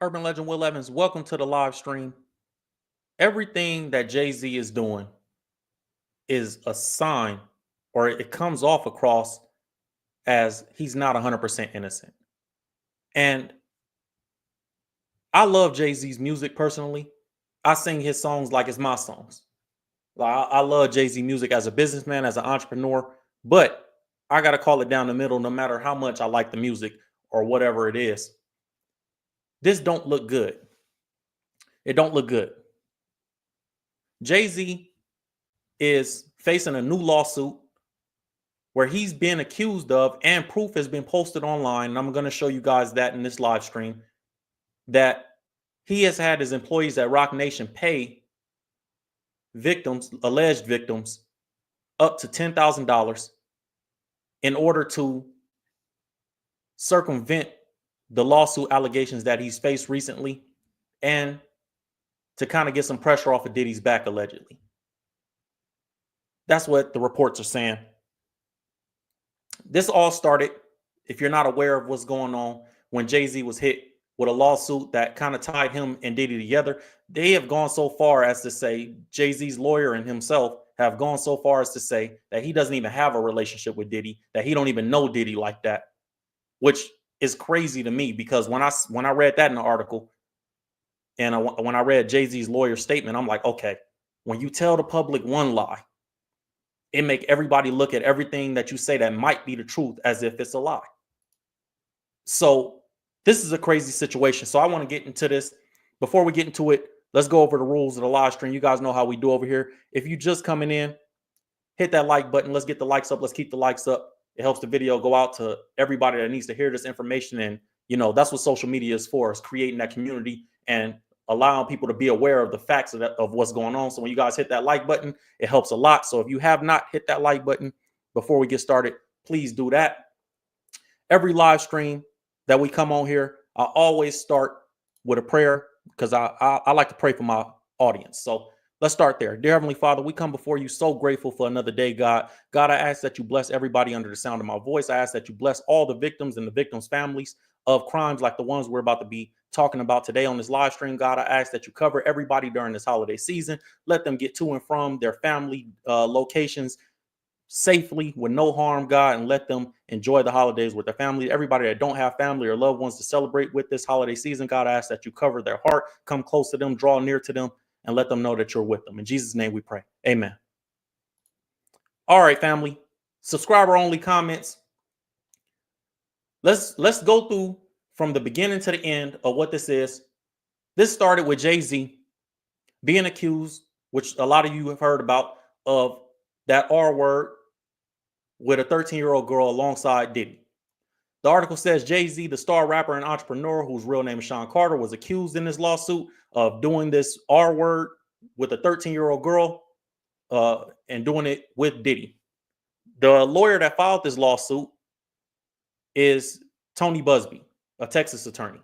Urban Legend Will Evans, welcome to the live stream. Everything that Jay-Z is doing is a sign, or it comes off across as he's not 100% innocent. And I love Jay-Z's music personally. I sing his songs like it's my songs. I love Jay-Z music as a businessman, as an entrepreneur, but I got to call it down the middle no matter how much I like the music or whatever it is. This don't look good. It don't look good. Jay-Z is facing a new lawsuit where he's been accused of, and proof has been posted online, and I'm going to show you guys that in this live stream, that he has had his employees at Rock Nation pay victims, alleged victims, up to $10,000 in order to circumvent the lawsuit allegations that he's faced recently and to kind of get some pressure off of Diddy's back, allegedly. That's what the reports are saying. This all started, if you're not aware of what's going on, when Jay-Z was hit with a lawsuit that kind of tied him and Diddy together. They have gone so far as to say, Jay-Z's lawyer and himself have gone so far as to say that he doesn't even have a relationship with Diddy, that he don't even know Diddy like that, which is crazy to me, because when I read that in the article and when I read Jay-Z's lawyer's statement, I'm like, okay, when you tell the public one lie, it make everybody look at everything that you say that might be the truth as if it's a lie. So this is a crazy situation. So I want to get into this. Before we get into it, let's go over the rules of the live stream. You guys know how we do over here. If you just coming in, hit that like button. Let's get the likes up. Let's keep the likes up. It helps the video go out to everybody that needs to hear this information. And, that's what social media is for, is creating that community and allowing people to be aware of the facts of what's going on. So when you guys hit that like button, it helps a lot. So if you have not hit that like button before we get started, please do that. Every live stream that we come on here, I always start with a prayer, because I like to pray for my audience. So let's start there. Dear Heavenly Father, we come before you so grateful for another day, God. God, I ask that you bless everybody under the sound of my voice. I ask that you bless all the victims and the victims' families of crimes like the ones we're about to be talking about today on this live stream. God, I ask that you cover everybody during this holiday season. Let them get to and from their family locations safely with no harm, God, and let them enjoy the holidays with their family. Everybody that don't have family or loved ones to celebrate with this holiday season, God, I ask that you cover their heart, come close to them, draw near to them, and let them know that you're with them. In Jesus' name we pray. Amen. All right, family. Subscriber only comments. Let's go through from the beginning to the end of what this is. This started with Jay-Z being accused, which a lot of you have heard about, of that R word with a 13-year-old girl alongside Diddy. The article says Jay-Z, the star rapper and entrepreneur whose real name is Sean Carter, was accused in this lawsuit of doing this R word with a 13-year-old girl and doing it with Diddy. The lawyer that filed this lawsuit is Tony Busby, a Texas attorney.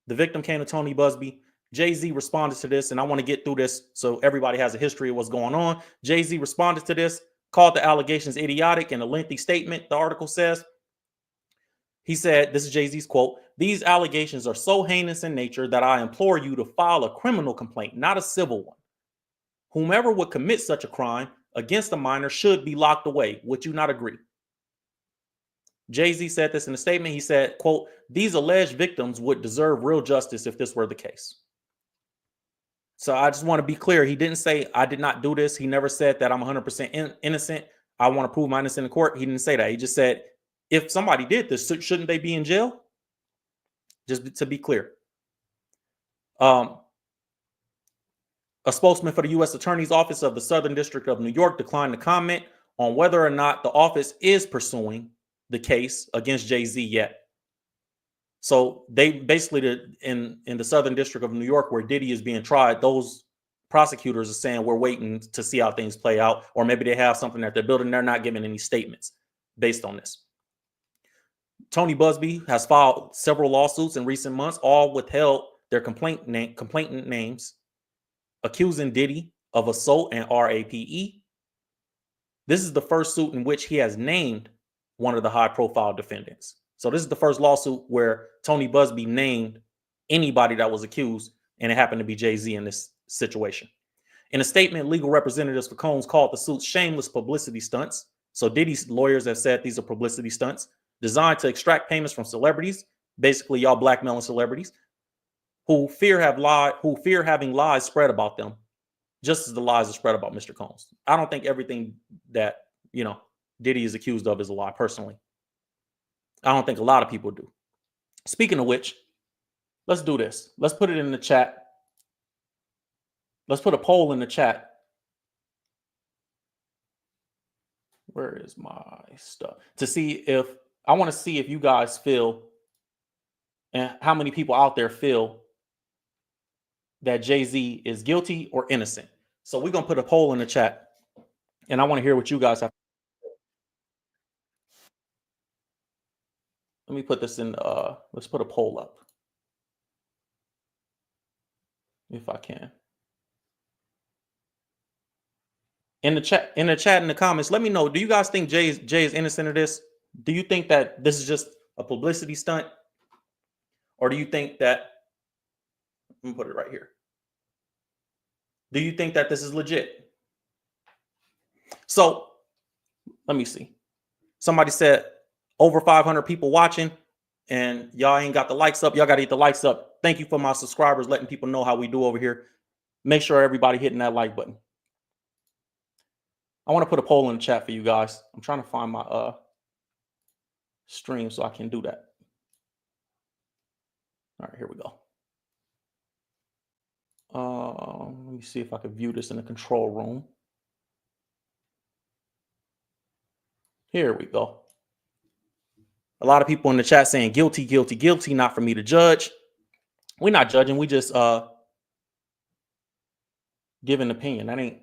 The victim came to Tony Busby. Jay-Z responded to this, and I want to get through this so everybody has a history of what's going on. Jay-Z responded to this, called the allegations idiotic in a lengthy statement. The article says, he said, this is Jay-Z's quote, "These allegations are so heinous in nature that I implore you to file a criminal complaint, not a civil one. Whomever would commit such a crime against a minor should be locked away. Would you not agree?" Jay-Z said this in a statement. He said, quote, "These alleged victims would deserve real justice if this were the case." So I just want to be clear. He didn't say, I did not do this. He never said that I'm 100% innocent. I want to prove my innocence in court. He didn't say that. He just said, if somebody did this, shouldn't they be in jail? Just to be clear. A spokesman for the U.S. Attorney's Office of the Southern District of New York declined to comment on whether or not the office is pursuing the case against Jay-Z yet. So they basically, in the Southern District of New York, where Diddy is being tried, those prosecutors are saying we're waiting to see how things play out, or maybe they have something that they're building. They're not giving any statements based on this. Tony Busby has filed several lawsuits in recent months, all withheld their complainant names, accusing Diddy of assault and rape. This is the first suit in which he has named one of the high-profile defendants. So this is the first lawsuit where Tony Busby named anybody that was accused, and it happened to be Jay-Z in this situation. In a statement, legal representatives for Combs called the suits shameless publicity stunts. So Diddy's lawyers have said these are publicity stunts designed to extract payments from celebrities, basically y'all blackmailing celebrities, who fear having lies spread about them, just as the lies are spread about Mr. Combs. I don't think everything that, Diddy is accused of is a lie, personally. I don't think a lot of people do. Speaking of which, let's do this. Let's put it in the chat. Let's put a poll in the chat. Where is my stuff? I want to see if you guys feel, and how many people out there feel, that Jay-Z is guilty or innocent. So we're going to put a poll in the chat, and I want to hear what you guys have. Let me put this in, let's put a poll up, if I can. In the chat, in the comments, let me know, do you guys think Jay is innocent of this? Do you think that this is just a publicity stunt? Or do you think that, let me put it right here. Do you think that this is legit? So let me see. Somebody said over 500 people watching, and y'all ain't got the likes up. Y'all got to get the likes up. Thank you for my subscribers, letting people know how we do over here. Make sure everybody hitting that like button. I want to put a poll in the chat for you guys. I'm trying to find my stream so I can do that. All right, here we go. Let me see if I can view this in the control room. Here we go. A lot of people in the chat saying guilty, guilty, guilty, not for me to judge. We're not judging. We just give an opinion. That ain't.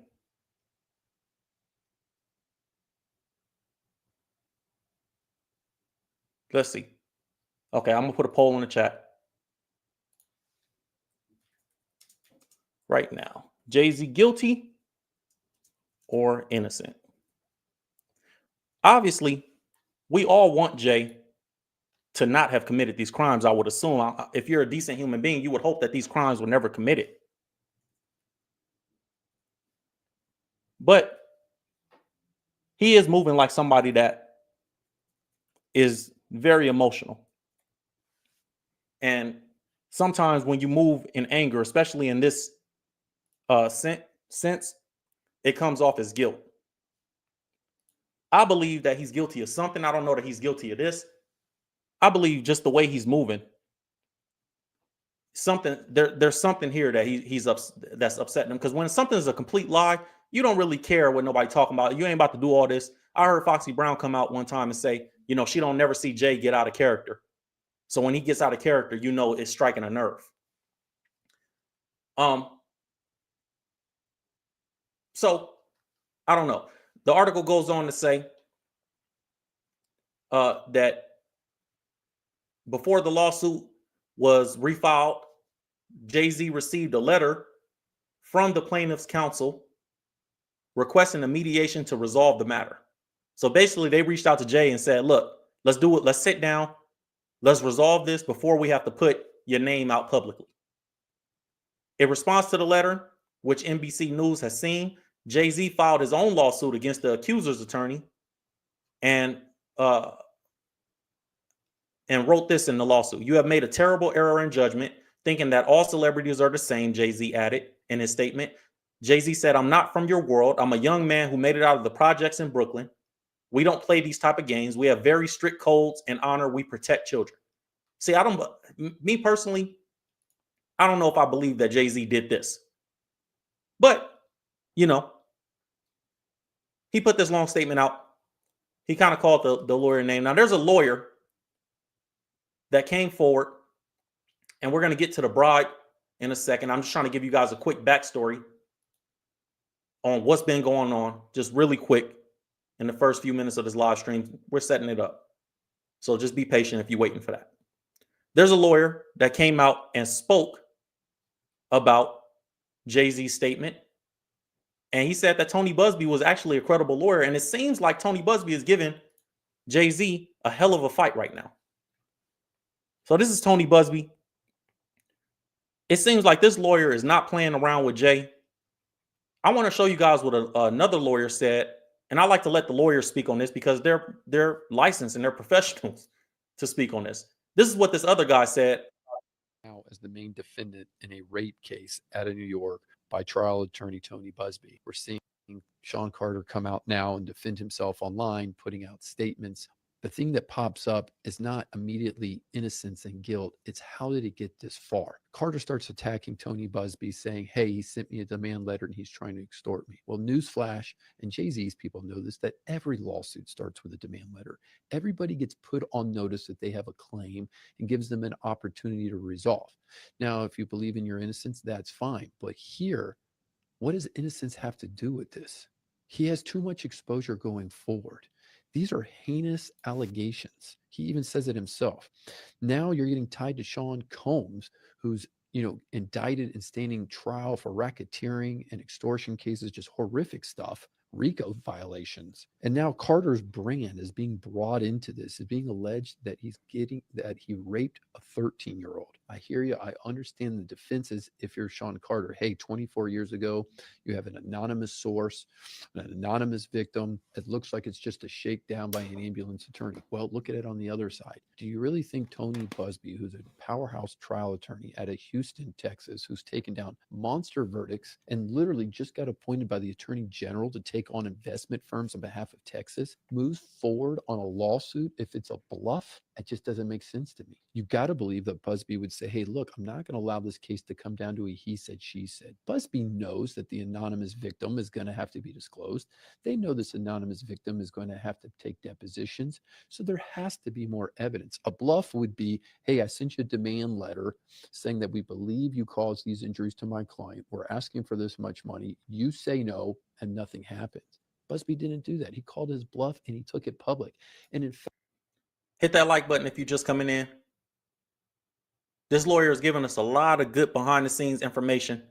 Let's see. Okay, I'm going to put a poll in the chat right now. Jay-Z guilty or innocent? Obviously, we all want Jay to not have committed these crimes, I would assume. If you're a decent human being, you would hope that these crimes were never committed. But he is moving like somebody that is very emotional. And sometimes when you move in anger, especially in this sense, it comes off as guilt. I believe that he's guilty of something. I don't know that he's guilty of this. I believe just the way he's moving, there's something here that that's upsetting him. Because when something is a complete lie, you don't really care what nobody talking about. You ain't about to do all this. I heard Foxy Brown come out one time and say, she don't never see Jay get out of character. So when he gets out of character, it's striking a nerve. So I don't know. The article goes on to say that before the lawsuit was refiled, Jay-Z received a letter from the plaintiff's counsel requesting a mediation to resolve the matter. So basically, they reached out to Jay and said, look, let's do it. Let's sit down. Let's resolve this before we have to put your name out publicly. In response to the letter, which NBC News has seen, Jay-Z filed his own lawsuit against the accuser's attorney and wrote this in the lawsuit. You have made a terrible error in judgment, thinking that all celebrities are the same, Jay-Z added in his statement. Jay-Z said, I'm not from your world. I'm a young man who made it out of the projects in Brooklyn. We don't play these type of games. We have very strict codes and honor. We protect children. See, me personally, I don't know if I believe that Jay-Z did this. But, he put this long statement out. He kind of called the lawyer name. Now, there's a lawyer that came forward, and we're going to get to the bride in a second. I'm just trying to give you guys a quick backstory on what's been going on, just really quick in the first few minutes of this live stream. We're setting it up. So just be patient if you're waiting for that. There's a lawyer that came out and spoke about Jay-Z's statement. And he said that Tony Busby was actually a credible lawyer. And it seems like Tony Busby is giving Jay-Z a hell of a fight right now. So this is Tony Busby. It seems like this lawyer is not playing around with Jay. I want to show you guys what another lawyer said, and I like to let the lawyers speak on this because they're licensed and they're professionals to speak on this. This is what this other guy said. Now as the main defendant in a rape case out of New York by trial attorney Tony Busby. We're seeing Sean Carter come out now and defend himself online, putting out statements. The thing that pops up is not immediately innocence and guilt. It's how did it get this far? Carter starts attacking Tony Busby, saying, hey, he sent me a demand letter and he's trying to extort me. Well, newsflash, and Jay-Z's people know this, that every lawsuit starts with a demand letter. Everybody gets put on notice that they have a claim and gives them an opportunity to resolve. Now, if you believe in your innocence, that's fine. But here, what does innocence have to do with this? He has too much exposure going forward. These are heinous allegations. He even says it himself. Now you're getting tied to Sean Combs, who's indicted and standing trial for racketeering and extortion cases, just horrific stuff. RICO violations. And now Carter's brand is being brought into this, is being alleged that he raped a 13-year-old. I hear you. I understand the defenses if you're Sean Carter. Hey, 24 years ago, you have an anonymous source, an anonymous victim. It looks like it's just a shakedown by an ambulance attorney. Well, look at it on the other side. Do you really think Tony Busby, who's a powerhouse trial attorney out of Houston, Texas, who's taken down monster verdicts and literally just got appointed by the attorney general to take on investment firms on behalf of Texas, moves forward on a lawsuit if it's a bluff? It just doesn't make sense to me. You got to believe that Busby would say, hey, look, I'm not going to allow this case to come down to a he said, she said. Busby knows that the anonymous victim is going to have to be disclosed. They know this anonymous victim is going to have to take depositions. So there has to be more evidence. A bluff would be, hey, I sent you a demand letter saying that we believe you caused these injuries to my client. We're asking for this much money. You say no, and nothing happens. Busby didn't do that. He called his bluff and he took it public. And in fact, Hit that like button if you're just coming in. This lawyer is giving us a lot of good behind the scenes information.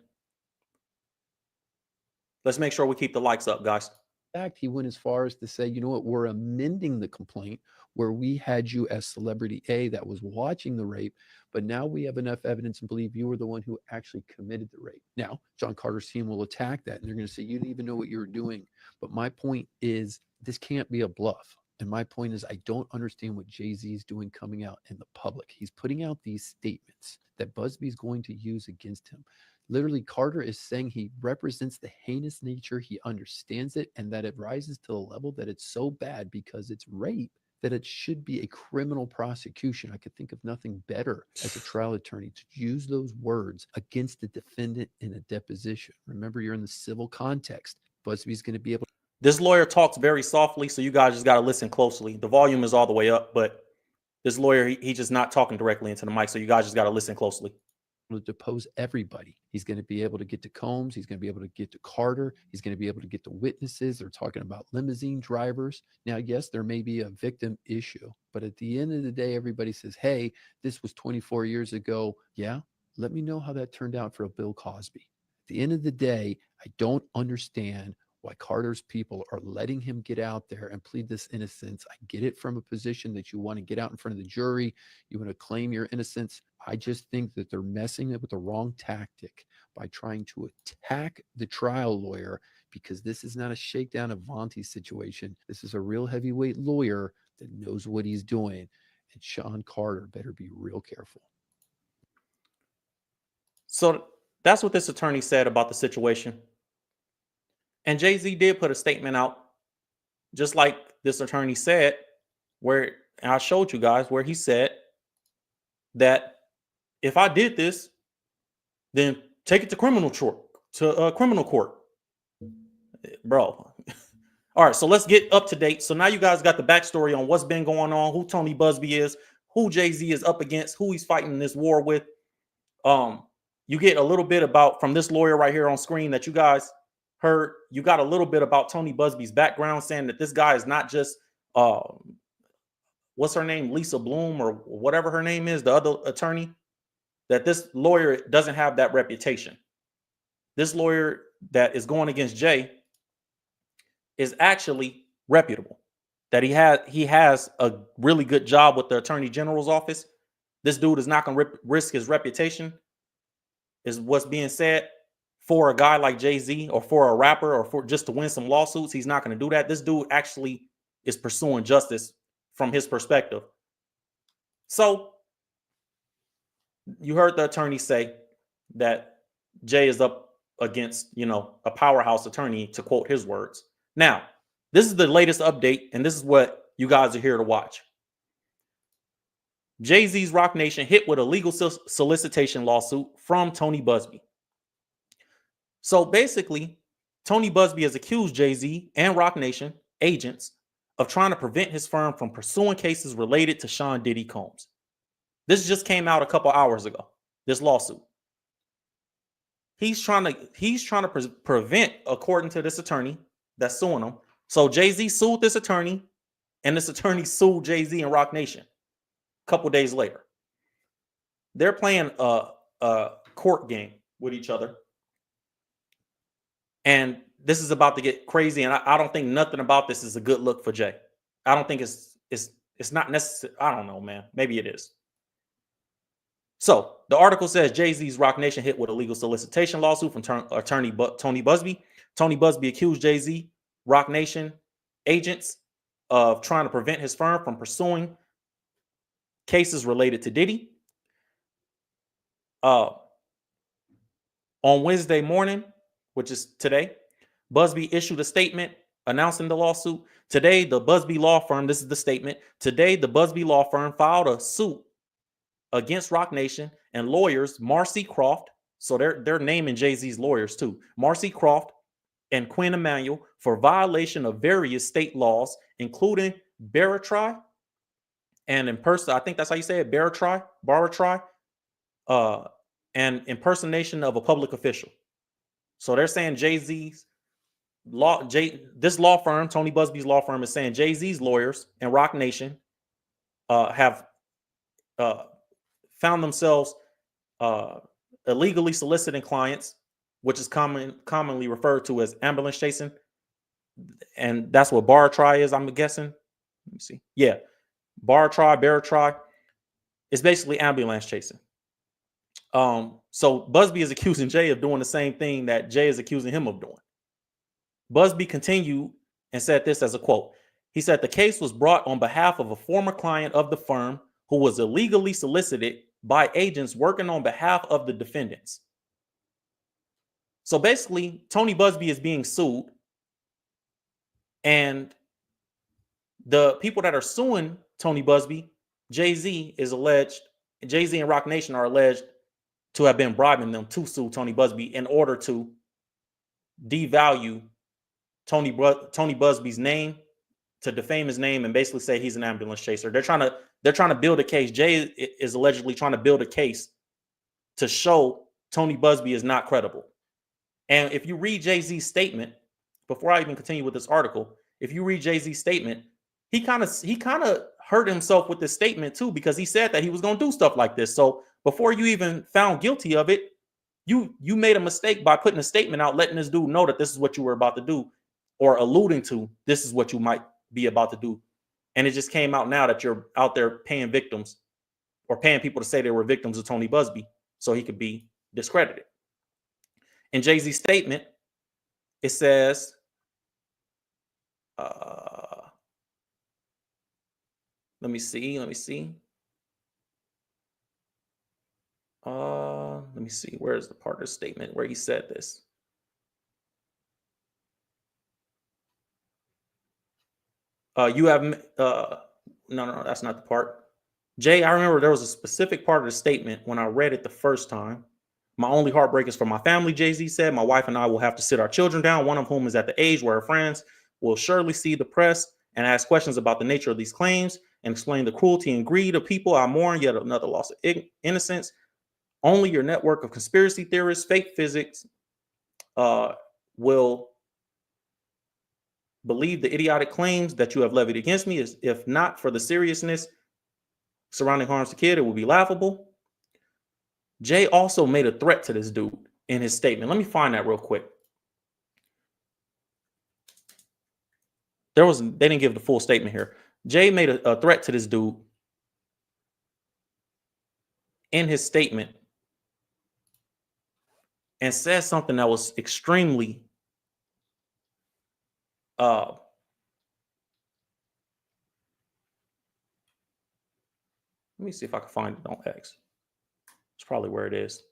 Let's make sure we keep the likes up, guys. fact, he went as far as to say, you know what, we're amending the complaint where we had you as celebrity A that was watching the rape, but now we have enough evidence and believe you were the one who actually committed the rape. Now, John Carter's team will attack that and they're going to say, you didn't even know what you were doing. But my point is, this can't be a bluff. And my point is, I don't understand what Jay-Z is doing coming out in the public. He's putting out these statements that Busby's going to use against him. Literally, Carter is saying he represents the heinous nature. He understands it, and that it rises to the level that it's so bad because it's rape that it should be a criminal prosecution. I could think of nothing better as a trial attorney to use those words against the defendant in a deposition. Remember, you're in the civil context. Busby's going to be able to. This lawyer talks very softly, so you guys just got to listen closely. The volume is all the way up, but this lawyer, he just not talking directly into the mic, so you guys just got to listen closely. To depose everybody. He's going to be able to get to Combs. He's going to be able to get to Carter. He's going to be able to get to witnesses. They're talking about limousine drivers. Now, yes, there may be a victim issue, but at the end of the day, everybody says, hey, this was 24 years ago. Yeah, let me know how that turned out for a Bill Cosby. At the end of the day, I don't understand why Carter's people are letting him get out there and plead this innocence. I get it from a position that you want to get out in front of the jury. You want to claim your innocence. I just think that they're messing up with the wrong tactic by trying to attack the trial lawyer, because this is not a shakedown of Vontae's situation. This is a real heavyweight lawyer that knows what he's doing. And Sean Carter better be real careful. So that's what this attorney said about the situation. And Jay-Z did put a statement out, just like this attorney said, where I showed you guys where he said that if I did this, then take it to criminal court, bro. All right, so let's get up to date. So now you guys got the backstory on what's been going on, who Tony Busby is, who Jay-Z is up against, who he's fighting this war with. You get a little bit about from this lawyer right here on screen that you guys heard. You got a little bit about Tony Busby's background, saying that this guy is not just what's her name, Lisa Bloom or whatever her name is, the other attorney, that this lawyer doesn't have that reputation. This lawyer that is going against Jay is actually reputable, that he has a really good job with the attorney general's office. This dude is not going to risk his reputation is what's being said for a guy like Jay-Z or for a rapper or for just to win some lawsuits. He's not going to do that. This dude actually is pursuing justice from his perspective. So you heard the attorney say that Jay is up against, a powerhouse attorney, to quote his words. Now, this is the latest update, and this is what you guys are here to watch. Jay-Z's Roc Nation hit with a legal solicitation lawsuit from Tony Busby. So basically, Tony Busby has accused Jay-Z and Roc Nation agents of trying to prevent his firm from pursuing cases related to Sean Diddy Combs. This just came out a couple hours ago, this lawsuit. He's trying to prevent, according to this attorney that's suing him. So Jay-Z sued this attorney, and this attorney sued Jay-Z and Roc Nation a couple days later. They're playing a court game with each other. And this is about to get crazy, and I don't think nothing about this is a good look for Jay. I don't think it's not necessary. I don't know, man. Maybe it is. So the article says Jay-Z's Roc Nation hit with a legal solicitation lawsuit from attorney Tony Busby. Tony Busby accused Jay-Z, Roc Nation agents of trying to prevent his firm from pursuing cases related to Diddy. On Wednesday morning, which is today, Busby issued a statement announcing the lawsuit. Today, the Busby law firm, this is the statement. Today, the Busby law firm filed a suit against Roc Nation and lawyers Marcy Croft. So they're naming Jay-Z's lawyers too. Marcy Croft and Quinn Emanuel for violation of various state laws, including baratry and I think that's how you say it, baratry, and impersonation of a public official. So they're saying Jay-Z's this law firm, Tony Busby's law firm, is saying Jay-Z's lawyers and Roc Nation have found themselves illegally soliciting clients, which is commonly referred to as ambulance chasing. And that's what baratry is, I'm guessing. Let me see. Yeah. Baratry. It's basically ambulance chasing. So Busby is accusing Jay of doing the same thing that Jay is accusing him of doing. Busby continued and said this as a quote. He said the case was brought on behalf of a former client of the firm who was illegally solicited by agents working on behalf of the defendants. So basically, Tony Busby is being sued, and the people that are suing Tony Busby, Jay-Z and Roc Nation are alleged to have been bribing them to sue Tony Busby in order to devalue Tony Busby's name, to defame his name, and basically say he's an ambulance chaser. They're trying to build a case. Jay is allegedly trying to build a case to show Tony Busby is not credible. And if you read Jay-Z's statement, before I even continue with this article, if you read Jay-Z's statement, he kind of hurt himself with this statement too, because he said that he was going to do stuff like this. So before you even found guilty of it, you made a mistake by putting a statement out, letting this dude know that this is what you were about to do, or alluding to this is what you might be about to do. And it just came out now that you're out there paying victims, or paying people to say they were victims of Tony Busby so he could be discredited. In Jay-Z's statement, it says, let me see. Let me see. Where's the part of the statement where he said this? No, that's not the part. Jay, I remember there was a specific part of the statement when I read it the first time. My only heartbreak is for my family, Jay-Z said. My wife and I will have to sit our children down, one of whom is at the age where her friends will surely see the press and ask questions about the nature of these claims and explain the cruelty and greed of people. I mourn yet another loss of innocence. Only your network of conspiracy theorists, fake physics, will believe the idiotic claims that you have levied against me. If not for the seriousness surrounding harms to kid, it would be laughable. Jay also made a threat to this dude in his statement. Let me find that real quick. They didn't give the full statement here. Jay made a threat to this dude in his statement. and said something that was extremely let me see if I can find it on X. It's probably where it is.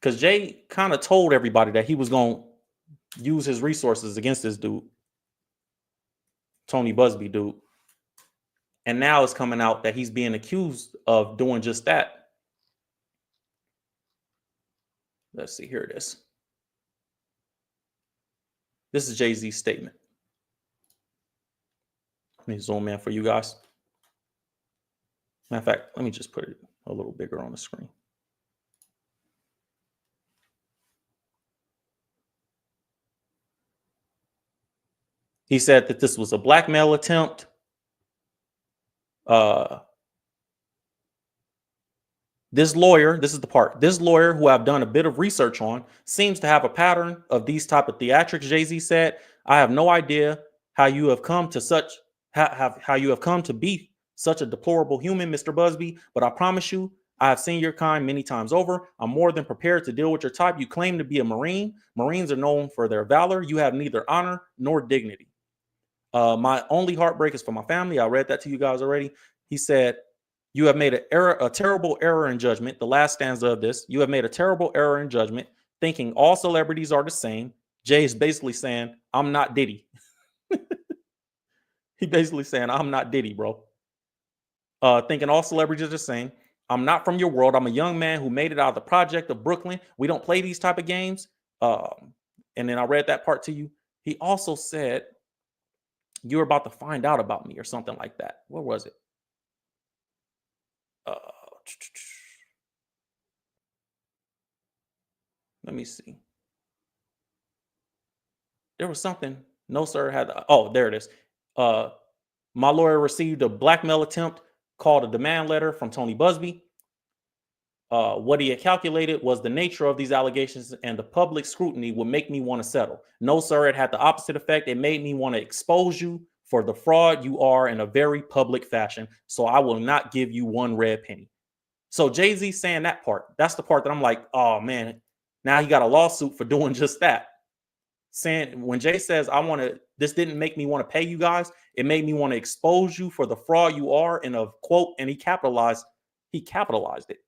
Because Jay kind of told everybody that he was going to use his resources against this dude, Tony Busby dude. And now it's coming out that he's being accused of doing just that. Let's see, here it is. This is Jay-Z's statement. Let me zoom in for you guys. Matter of fact, let me just put it a little bigger on the screen. He said that this was a blackmail attempt. This lawyer, this is the part, this lawyer who I've done a bit of research on seems to have a pattern of these type of theatrics. Jay-Z said, I have no idea how you have come to such, how you have come to be such a deplorable human, Mr. Busby, but I promise you, I have seen your kind many times over. I'm more than prepared to deal with your type. You claim to be a Marine. Marines are known for their valor. You have neither honor nor dignity. My only heartbreak is for my family. I read that to you guys already. He said, you have made a terrible error in judgment. The last stanza of this, you have made a terrible error in judgment, thinking all celebrities are the same. Jay is basically saying, I'm not Diddy. He basically saying, I'm not Diddy, bro. Thinking all celebrities are the same. I'm not from your world. I'm a young man who made it out of the project of Brooklyn. We don't play these type of games. And then I read that part to you. He also said, you're about to find out about me or something like that. What was it? Let me see. There was something. No, sir. Oh, there it is. My lawyer received a blackmail attempt called a demand letter from Tony Busby. What he had calculated was the nature of these allegations and the public scrutiny would make me want to settle. No, sir. It had the opposite effect. It made me want to expose you for the fraud you are in a very public fashion. So I will not give you one red penny. So Jay-Z saying that part, that's the part that I'm like, oh man, now he got a lawsuit for doing just that. Saying when Jay says, this didn't make me want to pay you guys. It made me want to expose you for the fraud you are in a quote. And he capitalized it.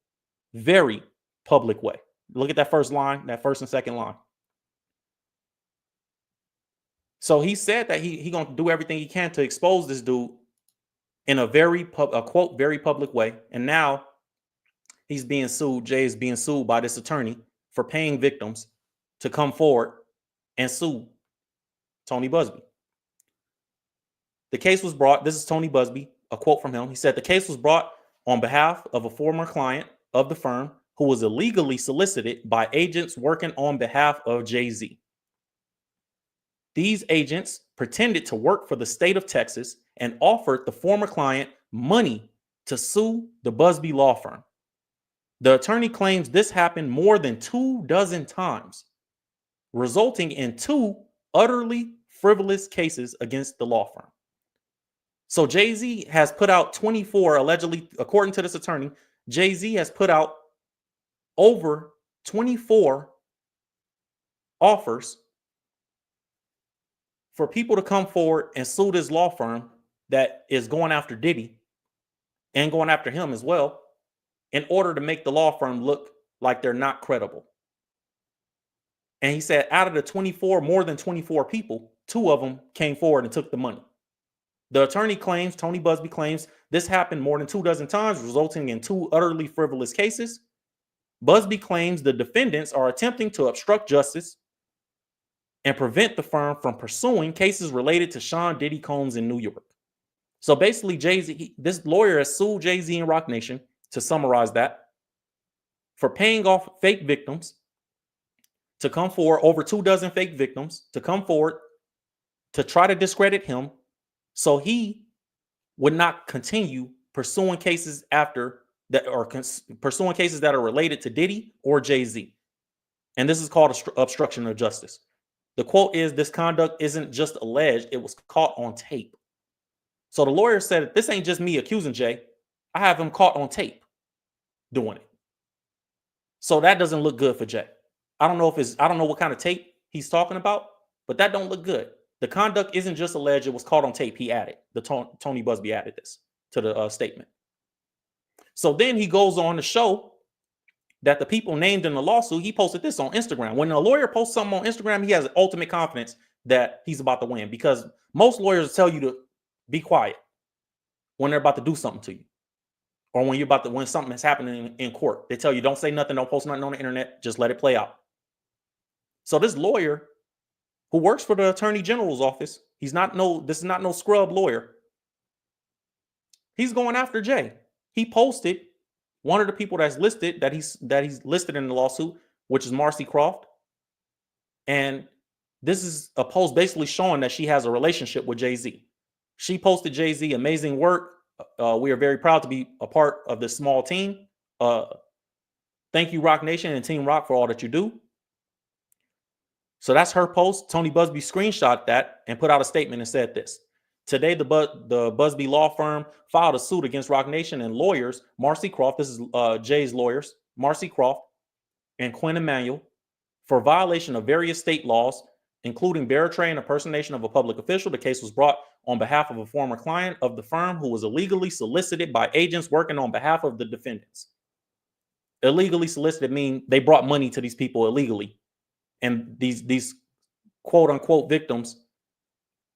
Very public way. Look at that first line, that first and second line. So he said that he gonna do everything he can to expose this dude in a very public way. And now he's being sued. Jay is being sued by this attorney for paying victims to come forward and sue Tony Busby. The case was brought. This is Tony Busby, a quote from him. He said the case was brought on behalf of a former client of the firm who was illegally solicited by agents working on behalf of Jay-Z. These agents pretended to work for the state of Texas and offered the former client money to sue the Busby law firm. The attorney claims this happened more than 24 times, resulting in 2 utterly frivolous cases against the law firm. So Jay-Z has put out 24, allegedly, according to this attorney, Jay-Z has put out over 24 offers for people to come forward and sue this law firm that is going after Diddy and going after him as well in order to make the law firm look like they're not credible. And he said out of the 24, more than 24 people, 2 of them came forward and took the money. The attorney claims, Tony Busby claims, this happened more than 24 times, resulting in 2 utterly frivolous cases. Busby claims the defendants are attempting to obstruct justice and prevent the firm from pursuing cases related to Sean Diddy Combs in New York. So basically, Jay-Z, this lawyer has sued Jay-Z and Roc Nation, to summarize that, for paying off fake victims to come forward, over 24 fake victims to come forward to try to discredit him so he would not continue pursuing cases after that, or pursuing cases that are related to Diddy or Jay-Z. And this is called obstruction of justice. The quote is, this conduct isn't just alleged, it was caught on tape. So the lawyer said, this ain't just me accusing Jay. I have him caught on tape. doing it. So that doesn't look good for Jay. I don't know what kind of tape he's talking about, but that don't look good. The conduct isn't just alleged; it was caught on tape. He added Tony Busby added this to the statement. So then he goes on to show that the people named in the lawsuit, he posted this on Instagram. When a lawyer posts something on Instagram, he has ultimate confidence that he's about to win, because most lawyers tell you to be quiet when they're about to do something to you, or when something is happening in court. They tell you don't say nothing, don't post nothing on the internet, just let it play out. So this lawyer who works for the Attorney General's office, this is not no scrub lawyer. He's going after Jay. He posted one of the people that's listed, that he's listed in the lawsuit, which is Marcy Croft. And this is a post basically showing that she has a relationship with Jay-Z. She posted, Jay-Z, amazing work. We are very proud to be a part of this small team. Thank you, Rock Nation and Team Rock, for all that you do. So that's her post. Tony Busby screenshot that and put out a statement and said this. Today, the Busby law firm filed a suit against Rock Nation and lawyers Marcy Croft, this is Jay's lawyers, Marcy Croft and Quinn Emanuel, for violation of various state laws, including bearer tray and impersonation of a public official. The case was brought on behalf of a former client of the firm who was illegally solicited by agents working on behalf of the defendants. Illegally solicited mean they brought money to these people illegally. And these quote unquote victims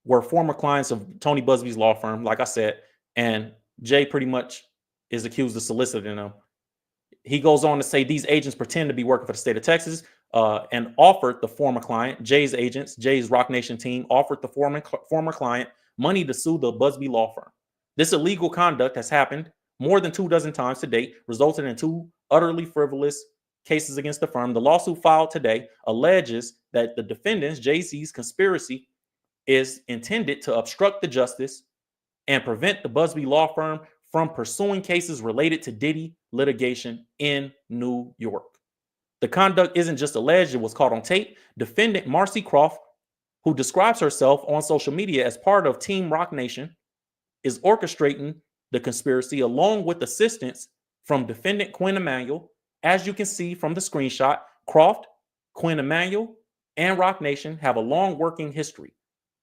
were former clients of Tony Busby's law firm, like I said, and Jay pretty much is accused of soliciting them. He goes on to say these agents pretend to be working for the state of Texas and offered the former client, Jay's agents, Jay's Rock Nation team, offered the former client money to sue the Busby law firm. This illegal conduct has happened more than 24 times to date, resulting in 2 utterly frivolous cases against the firm. The lawsuit filed today alleges that the defendants, Jay-Z's conspiracy, is intended to obstruct the justice and prevent the Busby law firm from pursuing cases related to Diddy litigation in New York. The conduct isn't just alleged, it was caught on tape. Defendant Marcy Croft, who describes herself on social media as part of Team Rock Nation, is orchestrating the conspiracy along with assistance from defendant Quinn Emanuel. As you can see from the screenshot, Croft, Quinn Emanuel, and Rock Nation have a long working history.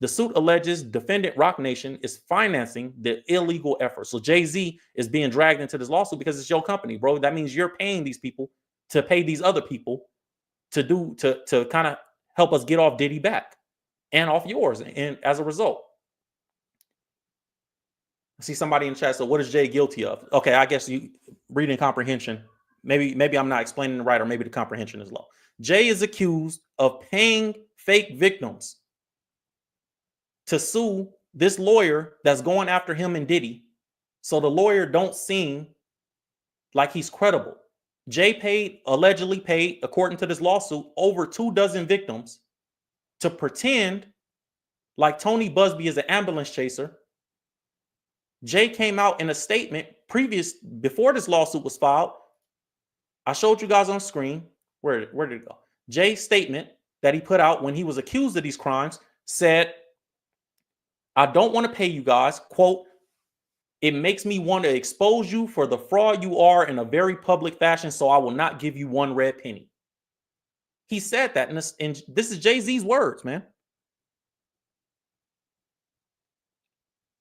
The suit alleges defendant Rock Nation is financing the illegal effort. So Jay-Z is being dragged into this lawsuit because it's your company, bro. That means you're paying these people to pay these other people to kind of help us get off Diddy back and off yours. And as a result, I see somebody in chat. So what is Jay guilty of? Okay, I guess you reading comprehension. Maybe I'm not explaining it right, or maybe the comprehension is low. Jay is accused of paying fake victims to sue this lawyer that's going after him and Diddy, so the lawyer don't seem like he's credible. Jay allegedly paid, according to this lawsuit, over 24 victims to pretend like Tony Busby is an ambulance chaser. Jay came out in a statement before this lawsuit was filed. I showed you guys on screen. Where did it go? Jay's statement that he put out when he was accused of these crimes said, I don't want to pay you guys. Quote, it makes me want to expose you for the fraud you are in a very public fashion, so I will not give you one red penny. He said that, and this is Jay-Z's words, man.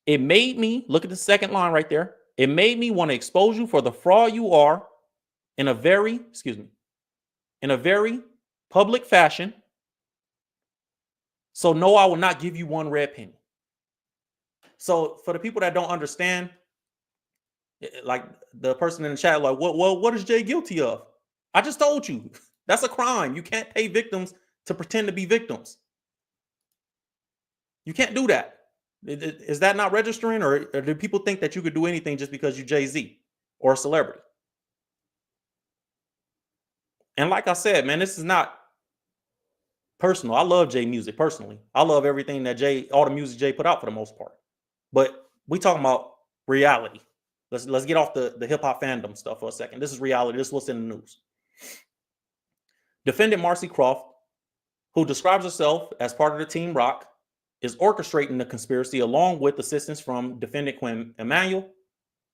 It made me, look at the second line right there. It made me want to expose you for the fraud you are in a very public fashion. So no, I will not give you one red penny. So for the people that don't understand, like the person in the chat, like, what is Jay guilty of? I just told you, that's a crime. You can't pay victims to pretend to be victims. You can't do that. Is that not registering, or do people think that you could do anything just because you're Jay-Z or a celebrity? And like I said, man, this is not personal. I love Jay music personally. I love everything that all the music Jay put out for the most part. But we talking about reality. Let's get off the hip hop fandom stuff for a second. This is reality. This is what's in the news. Defendant Marcy Croft, who describes herself as part of the Team Rock, is orchestrating the conspiracy along with assistance from defendant Quinn Emanuel.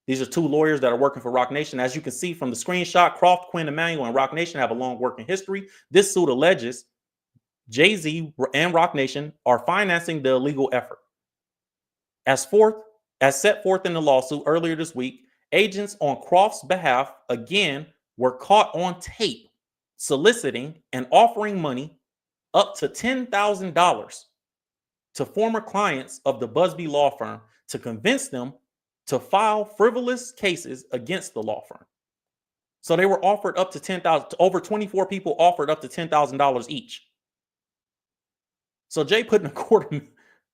These are two lawyers that are working for Roc Nation. As you can see from the screenshot, Croft, Quinn, Emanuel, and Roc Nation have a long working history. This suit alleges Jay-Z and Roc Nation are financing the illegal effort. As set forth in the lawsuit earlier this week, agents on Croft's behalf again were caught on tape soliciting and offering money up to $10,000 to former clients of the Busby law firm to convince them to file frivolous cases against the law firm. So they were offered up to $10,000. Over 24 people offered up to $10,000 each. So Jay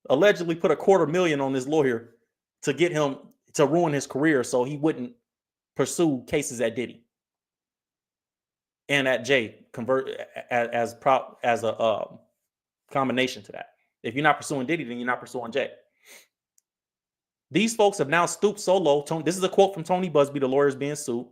allegedly put $250,000 on this lawyer to get him to ruin his career, so he wouldn't pursue cases at Diddy and at Jay as a combination to that. If you're not pursuing Diddy, then you're not pursuing Jay. These folks have now stooped so low. This is a quote from Tony Busby, the lawyers being sued.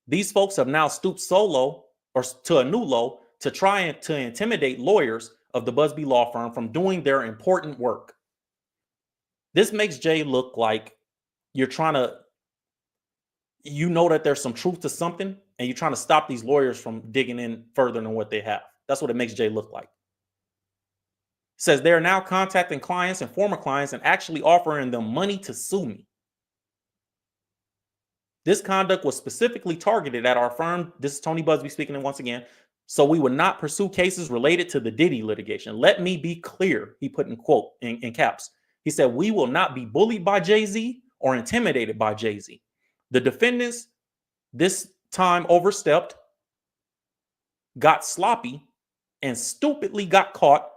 These folks have now stooped so low, or to a new low, to try to intimidate lawyers of the Busby law firm from doing their important work. This makes Jay look like you're trying to, that there's some truth to something, and you're trying to stop these lawyers from digging in further than what they have. That's what it makes Jay look like. Says they are now contacting clients and former clients and actually offering them money to sue me. This conduct was specifically targeted at our firm. This is Tony Busby speaking once again. So we would not pursue cases related to the Diddy litigation. Let me be clear, he put in quote in caps. He said, we will not be bullied by Jay-Z or intimidated by Jay-Z. The defendants this time overstepped, got sloppy, and stupidly got caught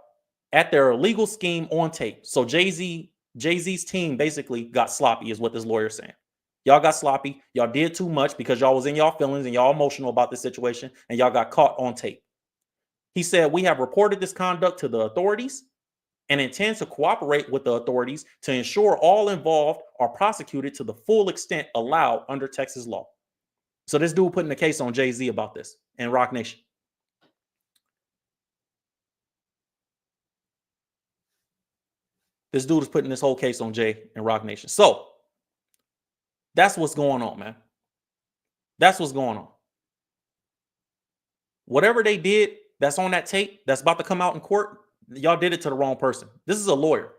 at their illegal scheme on tape. So Jay-Z's team basically got sloppy is what this lawyer's saying. Y'all got sloppy. Y'all did too much because y'all was in y'all feelings and y'all emotional about this situation, and y'all got caught on tape. He said, we have reported this conduct to the authorities and intend to cooperate with the authorities to ensure all involved are prosecuted to the full extent allowed under Texas law. So this dude putting the case on Jay-Z about this and Roc Nation. This dude is putting this whole case on Jay and Roc Nation. So that's what's going on, man. That's what's going on. Whatever they did that's on that tape that's about to come out in court, y'all did it to the wrong person. This is a lawyer.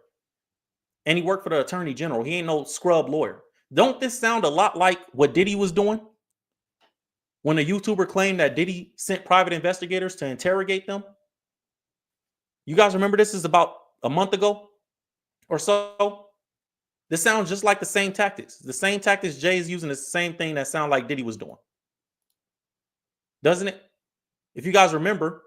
And he worked for the attorney general. He ain't no scrub lawyer. Don't this sound a lot like what Diddy was doing? When a YouTuber claimed that Diddy sent private investigators to interrogate them? You guys remember this is about a month ago or so? This sounds just like the same tactics. The same tactics Jay is using is the same thing that sound like Diddy was doing. Doesn't it? If you guys remember,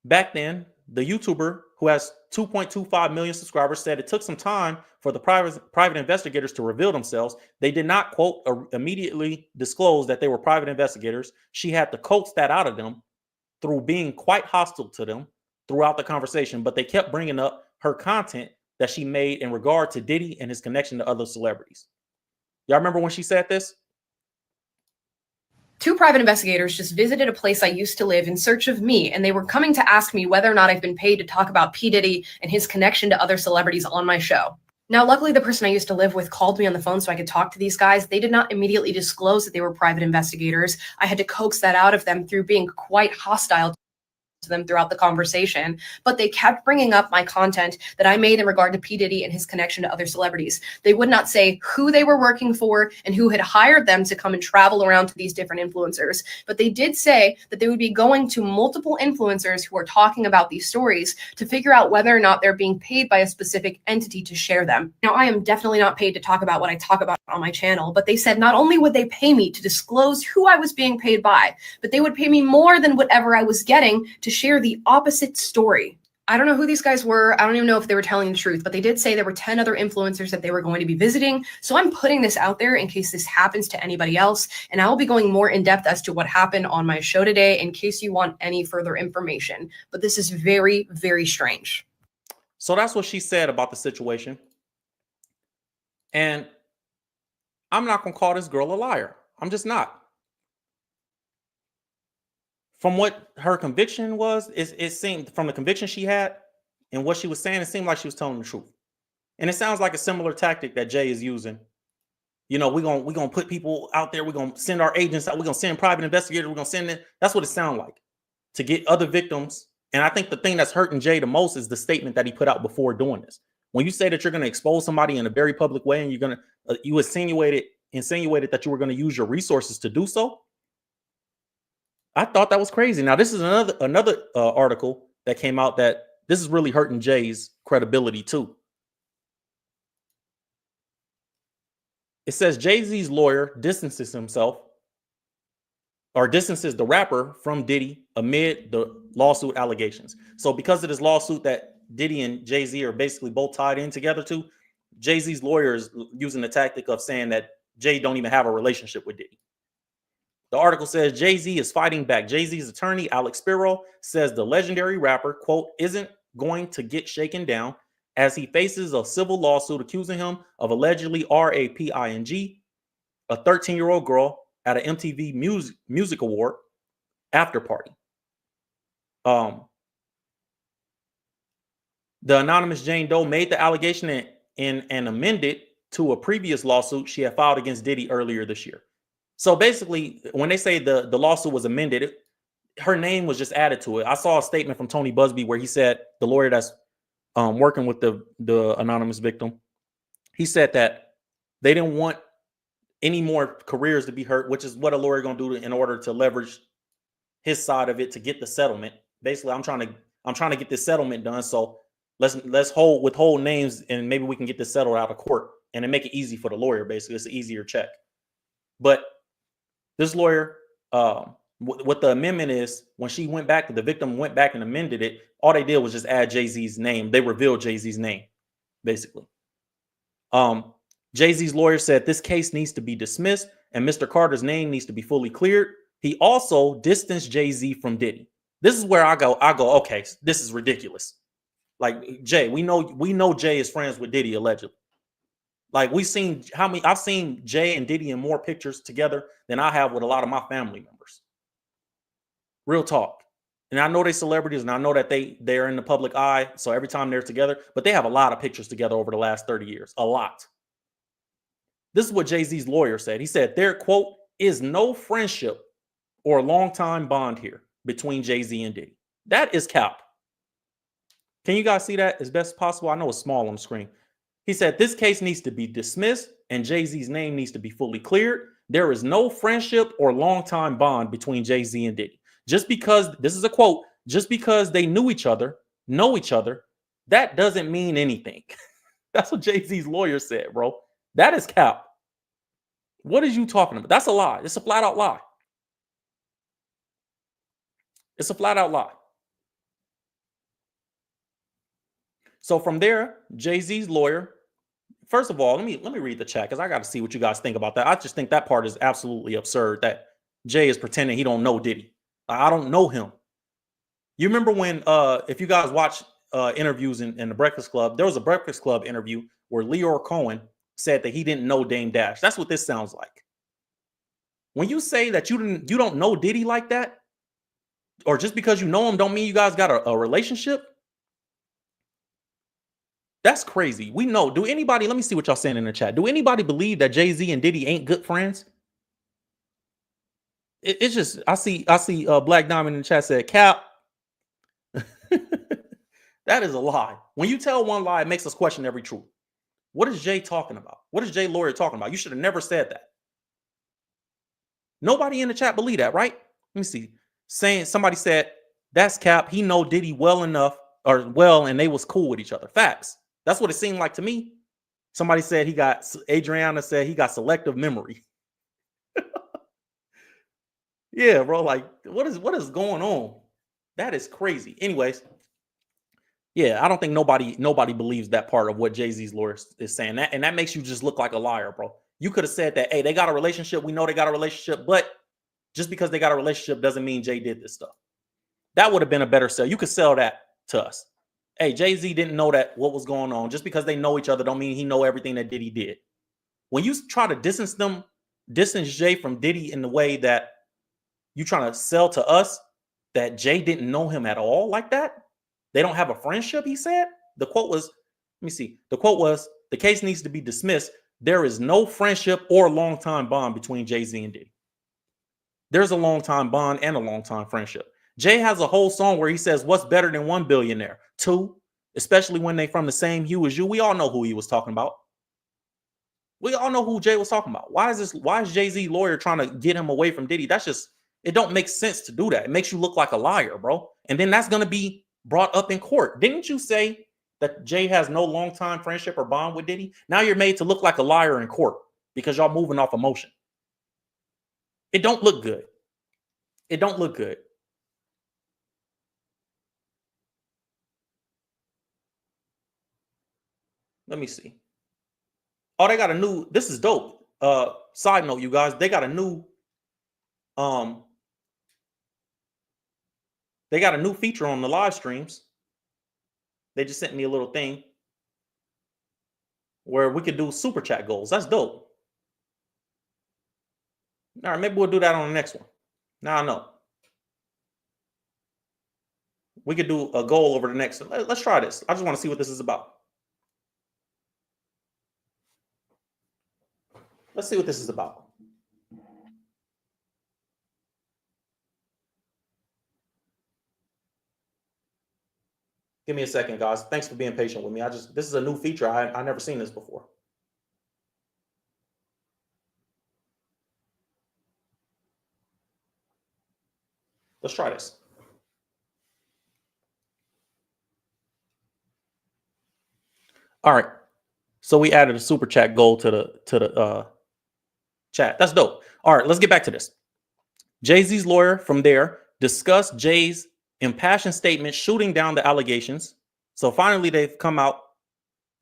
back then, the YouTuber who has 2.25 million subscribers said it took some time for the private investigators to reveal themselves. They did not, quote, immediately disclose that they were private investigators. She had to coax that out of them through being quite hostile to them throughout the conversation, but they kept bringing up her content that she made in regard to Diddy and his connection to other celebrities. Y'all remember when she said this? Two private investigators just visited a place I used to live in search of me, and they were coming to ask me whether or not I've been paid to talk about P. Diddy and his connection to other celebrities on my show. Now, luckily, the person I used to live with called me on the phone so I could talk to these guys. They did not immediately disclose that they were private investigators. I had to coax that out of them through being quite hostile to them throughout the conversation, but they kept bringing up my content that I made in regard to P. Diddy and his connection to other celebrities. They would not say who they were working for and who had hired them to come and travel around to these different influencers, but they did say that they would be going to multiple influencers who are talking about these stories to figure out whether or not they're being paid by a specific entity to share them. Now, I am definitely not paid to talk about what I talk about on my channel, but they said not only would they pay me to disclose who I was being paid by, but they would pay me more than whatever I was getting to share the opposite story. I don't know who these guys were. I don't even know if they were telling the truth, but they did say there were 10 other influencers that they were going to be visiting. So I'm putting this out there in case this happens to anybody else. And I will be going more in depth as to what happened on my show today in case you want any further information. But this is very, very strange. So that's what she said about the situation. And I'm not going to call this girl a liar. I'm just not. From what her conviction was, it seemed from the conviction she had and what she was saying, it seemed like she was telling the truth. And it sounds like a similar tactic that Jay is using You know, we're gonna put people out there. We're gonna send our agents out. We're gonna send private investigators. We're gonna send it. That's what it sounds like to get other victims. And I think the thing that's hurting Jay the most is the statement that he put out before doing this. When you say that you're gonna expose somebody in a very public way, and you're gonna you insinuated that you were gonna use your resources to do so. I thought that was crazy. Now this is another article that came out that this is really hurting Jay's credibility too. It says Jay-Z's lawyer distances himself or distances the rapper from Diddy amid the lawsuit allegations. So because of this lawsuit that Diddy and Jay-Z are basically both tied in together to, Jay-Z's lawyer is using the tactic of saying that Jay don't even have a relationship with Diddy. The article says Jay-Z is fighting back. Jay-Z's attorney, Alex Spiro, says the legendary rapper, quote, isn't going to get shaken down as he faces a civil lawsuit accusing him of allegedly raping a 13-year-old girl at an MTV music award after party. The anonymous Jane Doe made the allegation and amended to a previous lawsuit she had filed against Diddy earlier this year. So basically, when they say the lawsuit was amended, her name was just added to it. I saw a statement from Tony Busby where he said, the lawyer that's working with the anonymous victim, he said that they didn't want any more careers to be hurt, which is what a lawyer gonna do in order to leverage his side of it to get the settlement. Basically, I'm trying to get this settlement done. So let's withhold names and maybe we can get this settled out of court and then make it easy for the lawyer. Basically, it's an easier check. But this lawyer, what the amendment is, when she went back, the victim went back and amended it. All they did was just add Jay-Z's name. They revealed Jay-Z's name, basically. Jay-Z's lawyer said this case needs to be dismissed and Mr. Carter's name needs to be fully cleared. He also distanced Jay-Z from Diddy. This is where I go, okay, this is ridiculous. Like Jay, we know Jay is friends with Diddy allegedly. Like I've seen Jay and Diddy in more pictures together than I have with a lot of my family members. Real talk. And I know they're celebrities and I know that they're in the public eye. So every time they're together, but they have a lot of pictures together over the last 30 years. A lot. This is what Jay-Z's lawyer said. He said there, quote, is no friendship or long-time bond here between Jay-Z and Diddy. That is cap. Can you guys see that as best as possible? I know it's small on the screen. He said this case needs to be dismissed and Jay-Z's name needs to be fully cleared. There is no friendship or long-time bond between Jay-Z and Diddy. Just because, this is a quote, just because they know each other, that doesn't mean anything. That's what Jay-Z's lawyer said, bro. That is cap. What is you talking about? That's a lie. It's a flat out lie. It's a flat out lie. So from there, Jay-Z's lawyer, first of all, let me read the chat because I got to see what you guys think about that. I just think that part is absolutely absurd that Jay is pretending he don't know Diddy. I don't know him. You remember when, if you guys watch interviews in the Breakfast Club, there was a Breakfast Club interview where Leor Cohen said that he didn't know Dame Dash. That's what this sounds like. When you say that you don't know Diddy like that, or just because you know him don't mean you guys got a relationship. That's crazy. We know. Do anybody, let me see what y'all saying in the chat. Do anybody believe that Jay-Z and Diddy ain't good friends? It's just, I see Black Diamond in the chat said, Cap. That is a lie. When you tell one lie, it makes us question every truth. What is Jay talking about? What is Jay lawyer talking about? You should have never said that. Nobody in the chat believe that, right? Let me see. Somebody said, that's Cap. He know Diddy well enough, and they was cool with each other. Facts. That's what it seemed like to me. Somebody said Adriana said he got selective memory. Yeah, bro. Like, what is going on? That is crazy. Anyways, yeah, I don't think nobody believes that part of what Jay-Z's lawyer is saying. And that makes you just look like a liar, bro. You could have said that, hey, they got a relationship. We know they got a relationship, but just because they got a relationship doesn't mean Jay did this stuff. That would have been a better sell. You could sell that to us. Hey, Jay-Z didn't know that what was going on. Just because they know each other don't mean he know everything that Diddy did. When you try to distance Jay from Diddy in the way that you trying to sell to us that Jay didn't know him at all like that, they don't have a friendship, he said. The quote was, let me see. The quote was, the case needs to be dismissed there is no friendship or long-time bond between Jay-Z and Diddy. There's a long-time bond and a long-time friendship. Jay has a whole song where he says, what's better than one billionaire? Two, especially when they from the same hue as you. We all know who he was talking about. We all know who Jay was talking about. Why is Jay-Z lawyer trying to get him away from Diddy? That's just, it don't make sense to do that. It makes you look like a liar, bro. And then that's going to be brought up in court. Didn't you say that Jay has no long-time friendship or bond with Diddy? Now you're made to look like a liar in court because y'all moving off emotion. It don't look good. It don't look good. Let me see. Oh, they got a new, this is dope. Side note, you guys, they got a new feature on the live streams. They just sent me a little thing where we could do super chat goals. That's dope. All right, maybe we'll do that on the next one. Now I know. We could do a goal over the next one. Let's try this. I just want to see what this is about. Let's see what this is about. Give me a second, guys. Thanks for being patient with me. This is a new feature. I never seen this before. Let's try this. All right. So we added a super chat goal to the chat. That's dope. All right, let's get back to this. Jay-Z's lawyer from there discussed Jay's impassioned statement shooting down the allegations. So finally, they've come out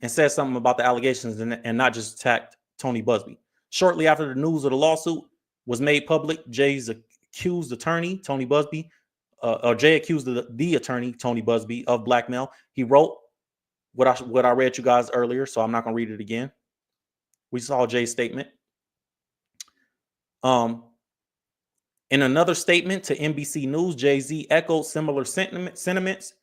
and said something about the allegations and not just attacked Tony Busby. Shortly after the news of the lawsuit was made public, Jay's accused attorney, Tony Busby, Jay accused the attorney, Tony Busby, of blackmail. He wrote what I read you guys earlier, so I'm not going to read it again. We saw Jay's statement. In another statement to NBC News, Jay-Z echoed similar sentiments.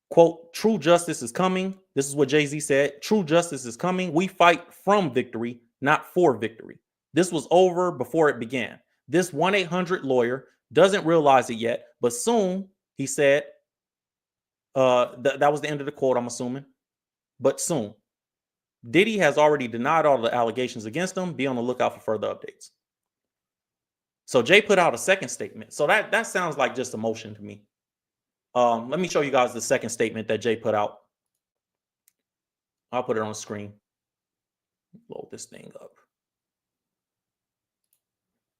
Quote, true justice is coming. This is what Jay-Z said. True justice is coming. We fight from victory, not for victory. This was over before it began. This 1-800 lawyer doesn't realize it yet, but soon, he said, that was the end of the quote, I'm assuming, but soon. Diddy has already denied all the allegations against him. Be on the lookout for further updates. So Jay put out a second statement. So that sounds like just emotion to me. Let me show you guys the second statement that Jay put out. I'll put it on the screen. Load this thing up.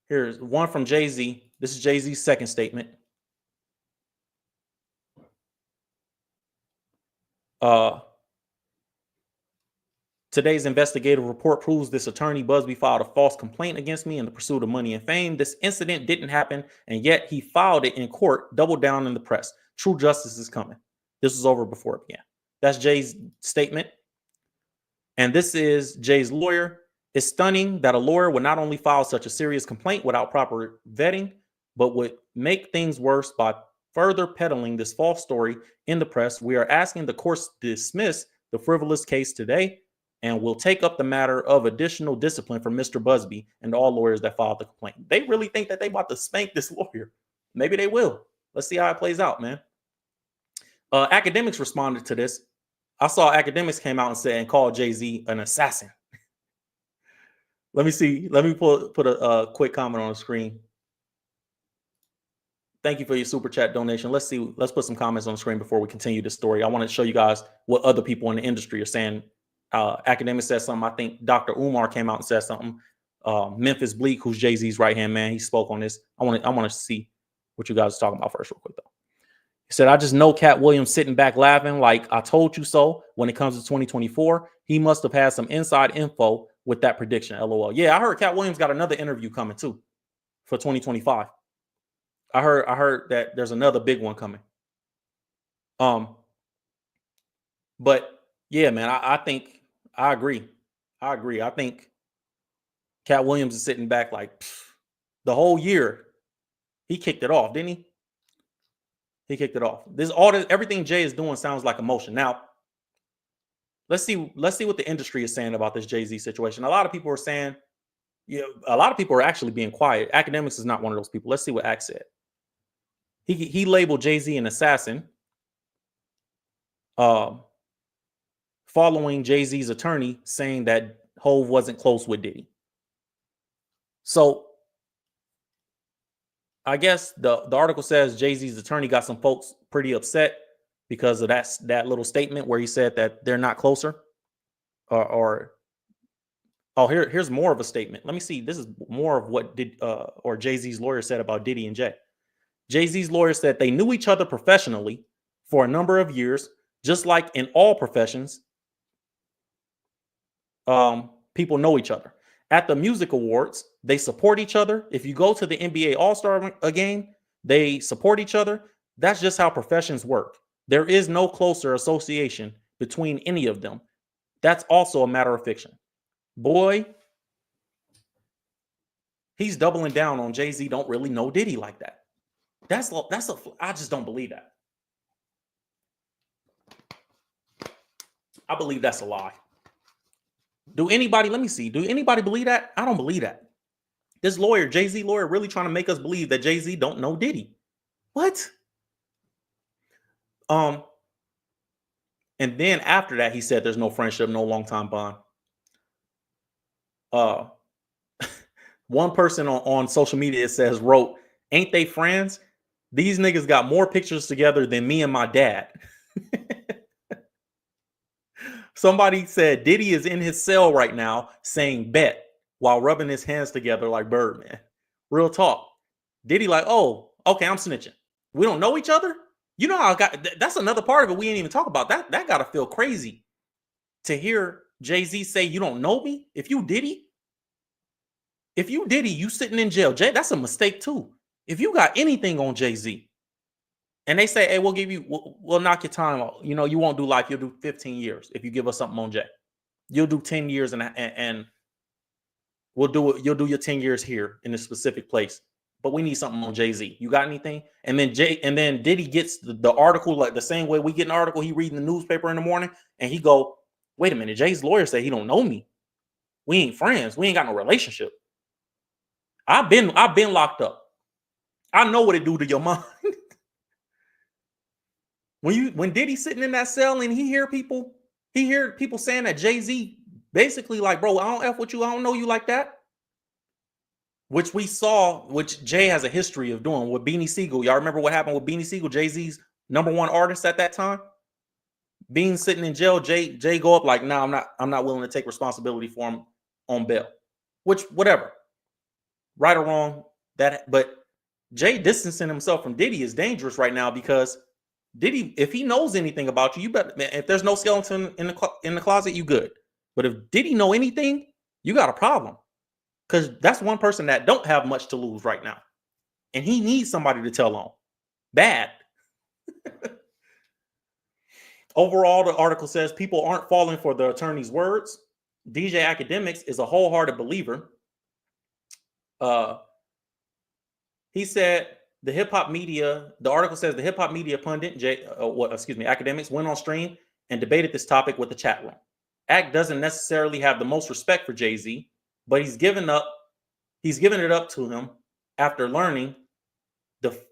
Here's one from Jay-Z. This is Jay-Z's second statement. Today's investigative report proves this attorney Busby filed a false complaint against me in the pursuit of money and fame. This incident didn't happen, and yet he filed it in court, doubled down in the press. True justice is coming. This was over before it began. That's Jay's statement. And this is Jay's lawyer. It's stunning that a lawyer would not only file such a serious complaint without proper vetting, but would make things worse by further peddling this false story in the press. We are asking the courts to dismiss the frivolous case today, and will take up the matter of additional discipline for Mr. Busby and all lawyers that filed the complaint. They really think that they about to spank this lawyer. Maybe they will. Let's see how it plays out, man. Academics responded to this. I saw Academics came out and said and called Jay-Z an assassin. Let me see. Let me put a quick comment on the screen. Thank you for your super chat donation. Let's see. Let's put some comments on the screen before we continue this story. I want to show you guys what other people in the industry are saying. Academic said something. I think Dr. Umar came out and said something. Memphis Bleak, who's Jay-Z's right-hand man, he spoke on this. I want to see what you guys are talking about first real quick, though. He said, I just know Cat Williams sitting back laughing like I told you so when it comes to 2024. He must have had some inside info with that prediction, LOL. Yeah, I heard Cat Williams got another interview coming, too, for 2025. I heard that there's another big one coming. But, yeah, man, I think I agree. I think Cat Williams is sitting back like the whole year. He kicked it off, didn't he? He kicked it off. Everything Jay is doing sounds like emotion. Now, let's see what the industry is saying about this Jay-Z situation. A lot of people are saying, a lot of people are actually being quiet. Academics is not one of those people. Let's see what Act said. He labeled Jay-Z an assassin, following Jay-Z's attorney saying that Hove wasn't close with Diddy. So I guess the article says Jay-Z's attorney got some folks pretty upset because of that little statement where he said that they're not closer. Here's more of a statement. Let me see. This is more of what Jay-Z's lawyer said about Diddy and Jay. Jay-Z's lawyer said they knew each other professionally for a number of years, just like in all professions. People know each other. At the music awards, they support each other. If you go to the NBA All-Star game, they support each other. That's just how professions work. There is no closer association between any of them. That's also a matter of fiction. Boy, he's doubling down on Jay-Z don't really know Diddy like that. I just don't believe that. I believe that's a lie. Do anybody believe that? I don't believe that. This lawyer, Jay-Z lawyer, really trying to make us believe that Jay-Z don't know Diddy. What? And then after that, he said there's no friendship, no long time bond. One person on social media wrote, "Ain't they friends? These niggas got more pictures together than me and my dad." Somebody said Diddy is in his cell right now saying bet while rubbing his hands together like Birdman. Real talk. Diddy like, oh, okay, I'm snitching. We don't know each other? You know how that's another part of it we ain't even talk about. That gotta feel crazy to hear Jay-Z say you don't know me. If you Diddy, you sitting in jail. Jay, that's a mistake too. If you got anything on Jay-Z and they say, hey, we'll knock your time off. You know, you won't do life. You'll do 15 years if you give us something on Jay. You'll do 10 years and we'll do it. You'll do your 10 years here in a specific place. But we need something on Jay-Z. You got anything? And then Diddy gets the article like the same way we get an article. He reading the newspaper in the morning and he go, wait a minute. Jay's lawyer said he don't know me. We ain't friends. We ain't got no relationship. I've been locked up. I know what it do to your mind. When Diddy's sitting in that cell and he hear people saying that Jay-Z basically like, bro, I don't F with you. I don't know you like that. Which we saw, which Jay has a history of doing with Beanie Siegel. Y'all remember what happened with Beanie Siegel, Jay-Z's #1 artist at that time? Being sitting in jail, Jay go up like, nah, I'm not willing to take responsibility for him on bail. Which, whatever. Right or wrong, but Jay distancing himself from Diddy is dangerous right now because Diddy, if he knows anything about you, better. If there's no skeleton in the closet, you good. But if Diddy know anything, you got a problem. Because that's one person that don't have much to lose right now. And he needs somebody to tell on. Bad. Overall, the article says people aren't falling for the attorney's words. DJ Academics is a wholehearted believer. He said the article says the hip hop media pundit, Academics went on stream and debated this topic with the chat room. Act doesn't necessarily have the most respect for Jay-Z, but he's given it up to him after learning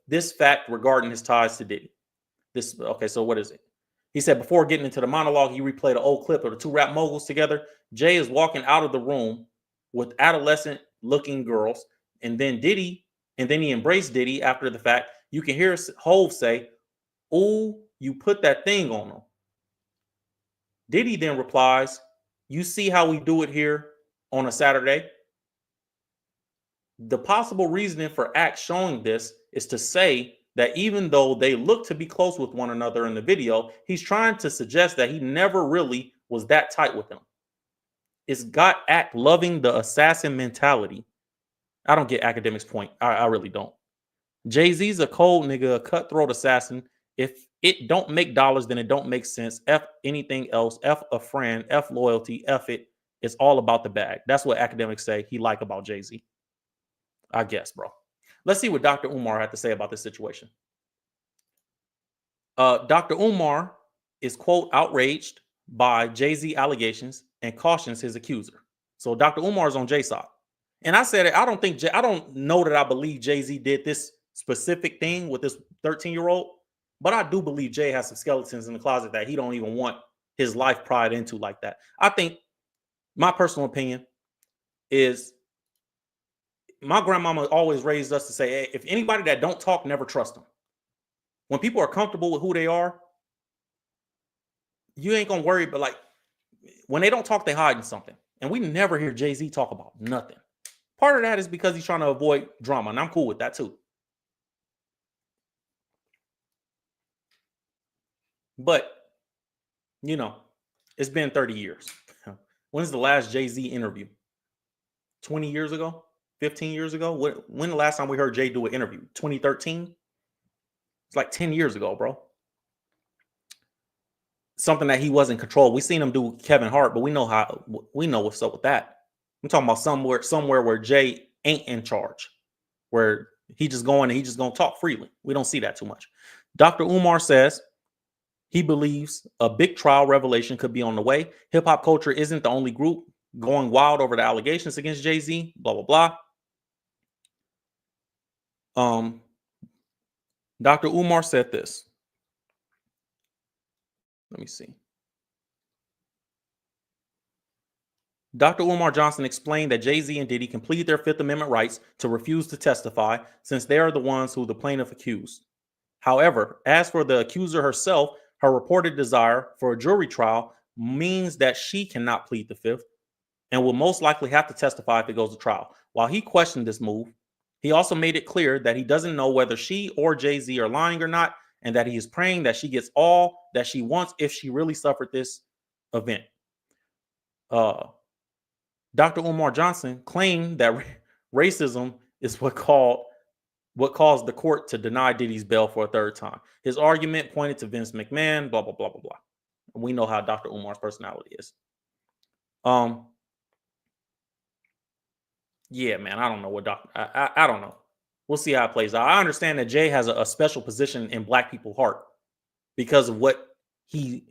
this fact regarding his ties to Diddy. So what is it? He said before getting into the monologue, he replayed an old clip of the two rap moguls together. Jay is walking out of the room with adolescent looking girls, and then he embraced Diddy after the fact. You can hear Hove say, "Oh, you put that thing on him." Diddy then replies, "You see how we do it here on a Saturday?" The possible reasoning for Act showing this is to say that even though they look to be close with one another in the video, he's trying to suggest that he never really was that tight with them. It's got Act loving the assassin mentality. I don't get Academics' point. I really don't. Jay-Z's a cold nigga, a cutthroat assassin. If it don't make dollars, then it don't make sense. F anything else. F a friend. F loyalty. F it. It's all about the bag. That's what Academics say he like about Jay-Z. I guess, bro. Let's see what Dr. Umar had to say about this situation. Dr. Umar is, quote, outraged by Jay-Z allegations and cautions his accuser. So Dr. Umar is on Jay's side. And I said, I don't know that I believe Jay-Z did this specific thing with this 13-year-old, but I do believe Jay has some skeletons in the closet that he don't even want his life pried into like that. I think my personal opinion is my grandmama always raised us to say, hey, if anybody that don't talk, never trust them. When people are comfortable with who they are, you ain't gonna worry, but like when they don't talk, they hiding something. And we never hear Jay-Z talk about nothing. Part of that is because he's trying to avoid drama, and I'm cool with that too. But, you know, it's been 30 years. When's the last Jay-Z interview? 20 years ago? 15 years ago? When the last time we heard Jay do an interview? 2013? It's like 10 years ago, bro. Something that he wasn't controlled. We seen him do Kevin Hart, but we know what's up with that. I'm talking about somewhere where Jay ain't in charge, where he just going and he just gonna talk freely. We don't see that too much. Dr. Umar says he believes a big trial revelation could be on the way. Hip hop culture isn't the only group going wild over the allegations against Jay-Z. Blah blah blah. Dr. Umar said this. Let me see. Dr. Umar Johnson explained that Jay-Z and Diddy can plead their Fifth Amendment rights to refuse to testify since they are the ones who the plaintiff accused. However, as for the accuser herself, her reported desire for a jury trial means that she cannot plead the Fifth and will most likely have to testify if it goes to trial. While he questioned this move, he also made it clear that he doesn't know whether she or Jay-Z are lying or not, and that he is praying that she gets all that she wants if she really suffered this event. Dr. Umar Johnson claimed that racism is what caused the court to deny Diddy's bail for a third time. His argument pointed to Vince McMahon, blah, blah, blah, blah, blah. We know how Dr. Umar's personality is. Yeah, man, I don't know what I don't know. We'll see how it plays out. I understand that Jay has a special position in Black people's heart because of what he